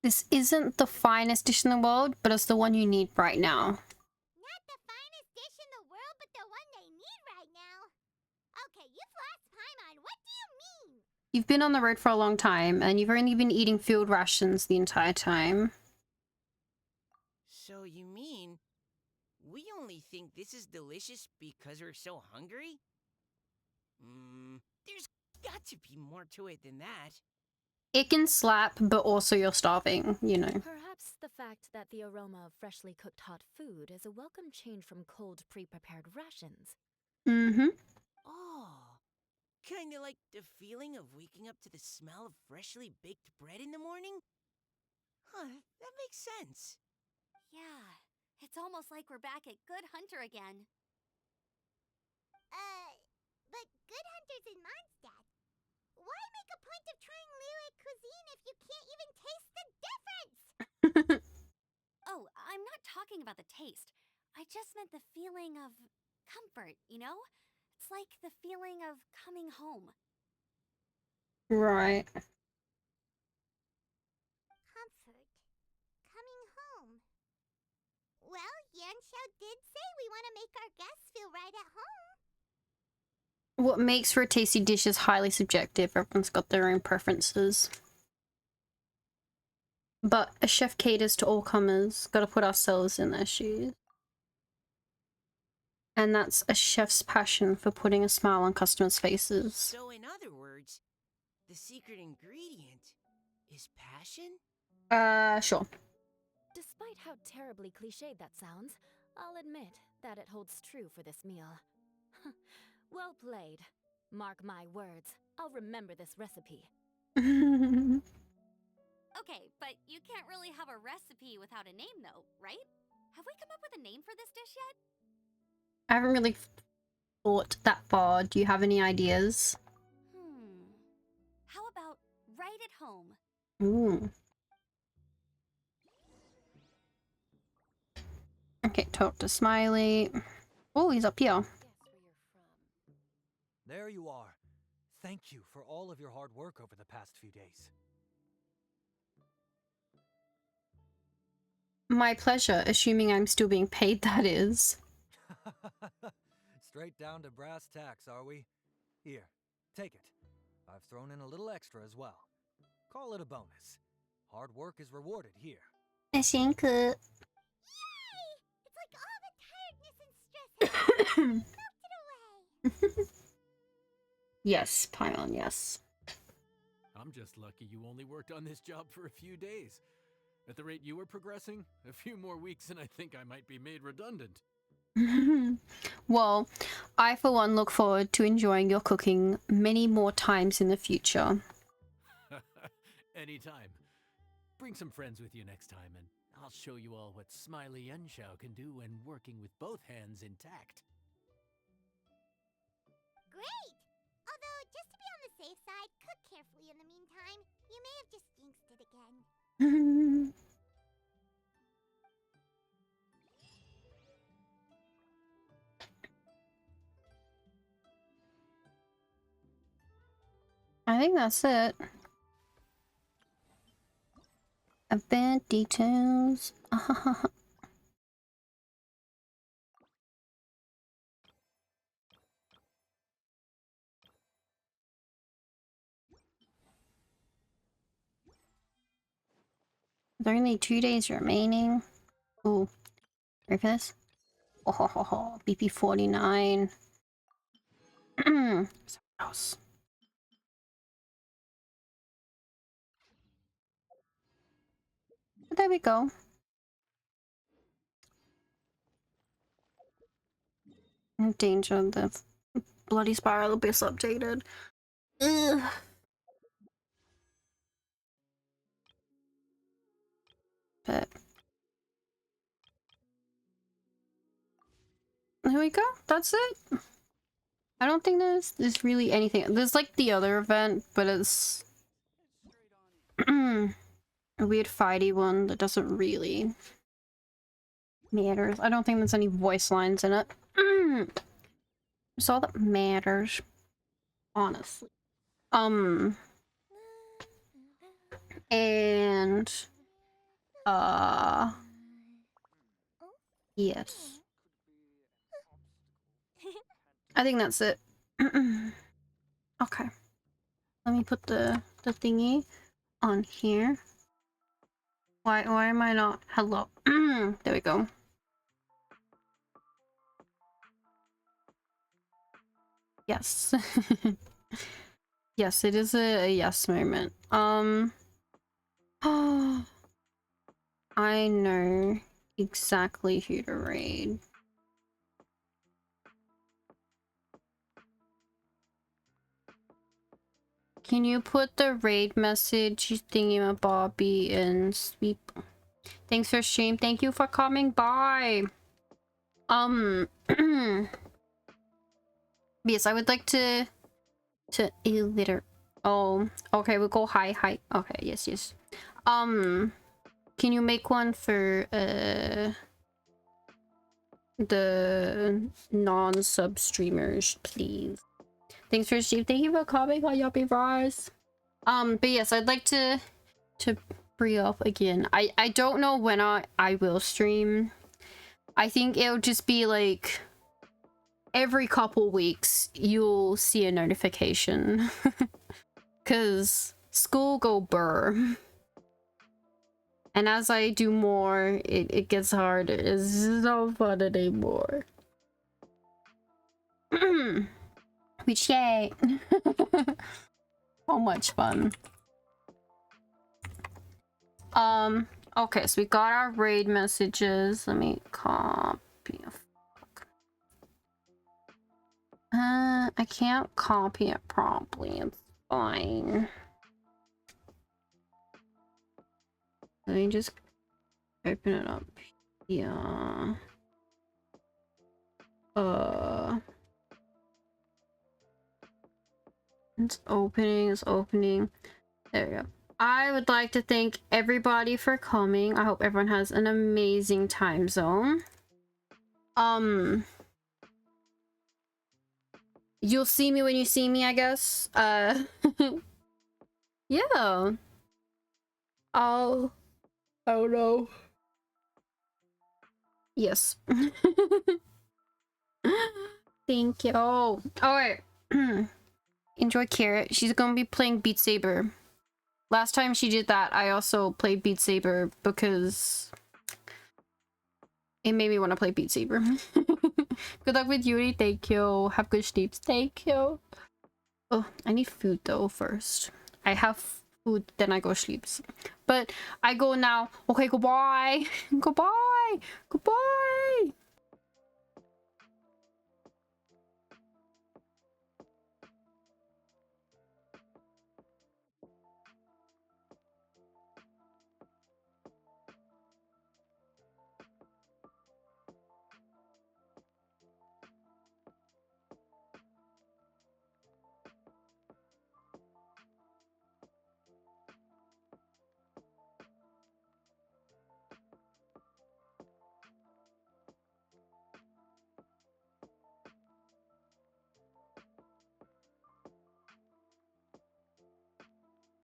This isn't the finest dish in the world, but it's the one you need right now. Not the finest dish in the world, but the one they need right now. Okay, you've lost Paimon. What do you mean? You've been on the road for a long time, and you've only been eating field rations the entire time. So you mean we only think this is delicious because we're so hungry? There's got to be more to it than that. It can slap, but also you're starving, you know. Perhaps the fact that the aroma of freshly cooked hot food is a welcome change from cold, pre-prepared rations. Oh, kinda like the feeling of waking up to the smell of freshly baked bread in the morning? Huh, that makes sense. Yeah, it's almost like we're back at Good Hunter again. But Good Hunter's in Mondstadt. Why make a point of trying Liyue cuisine if you can't even taste the difference? Oh, I'm not talking about the taste. I just meant the feeling of comfort, you know? It's like the feeling of coming home. Right. Comfort. Coming home. Well, Yanxiao did say we want to make our guests feel right at home. What makes for a tasty dish is highly subjective. Everyone's got their own preferences. But a chef caters to all comers. Gotta put ourselves in their shoes. And that's a chef's passion for putting a smile on customers' faces. So in other words, the secret ingredient is passion? Sure. Despite how terribly cliched that sounds, I'll admit that it holds true for this meal. Well played. Mark my words, I'll remember this recipe. Okay, but you can't really have a recipe without a name though, right? Have we come up with a name for this dish yet? I haven't really thought that far. Do you have any ideas? How about right at home? Ooh. Okay, talk to Smiley. Oh, he's up here. There you are. Thank you for all of your hard work over the past few days. My pleasure, assuming I'm still being paid, that is. Straight down to brass tacks, are we? Here, take it. I've thrown in a little extra as well. Call it a bonus. Hard work is rewarded here. Thank you. Yay! It's like all the tiredness and stress has melted away. Yes, Paimon, yes. I'm just lucky you only worked on this job for a few days. At the rate you were progressing, a few more weeks and I think I might be made redundant. Well, I for one look forward to enjoying your cooking many more times in the future. Anytime. Bring some friends with you next time and I'll show you all what Smiley Yenshao can do when working with both hands intact. Great! Although, just to be on the safe side, cook carefully in the meantime. You may have just jinxed it again. I think that's it. Event details. There are only 2 days remaining. Ooh. Ready for this? Oh, BP 49. Gross. There we go. In danger, the bloody spiral will be updated. Ugh. But there we go. That's it. I don't think there's really anything. There's like the other event, but it's a weird fighty one that doesn't really matter. I don't think there's any voice lines in it. It's all that matters, honestly. And yes. I think that's it. Okay. Let me put the thingy on here. Why am I not? Hello. There we go. Yes. Yes, it is a yes moment. I know exactly who to raid. Can you put the raid message thingy-mabobby in sweep? Thanks for stream. Thank you for coming by. Yes, I would like to illiter. Oh, okay, we'll go hi. Okay, yes. Can you make one for the non-sub streamers, please? Thanks for stream. Thank you for coming on Yapping Rise. But yes, I'd like to free up again. I don't know when I will stream. I think it'll just be like every couple weeks you'll see a notification. Cause school go burr. And as I do more, it gets harder. It's no fun anymore. Which yay. So much fun. Okay, so we got our raid messages. Let me copy. I can't copy it properly. It's fine. Let me just open it up. Yeah. It's opening. There we go. I would like to thank everybody for coming. I hope everyone has an amazing time zone. You'll see me when you see me, I guess. Yeah. I don't know. Yes. Thank you. Oh, alright. Enjoy Carrot. She's gonna be playing Beat Saber. Last time she did that, I also played Beat Saber because it made me want to play Beat Saber. Good luck with Yuri. Thank you. Have good sleeps. Thank you. Oh, I need food though first. I have food, then I go sleeps. But I go now. Okay, goodbye. Goodbye.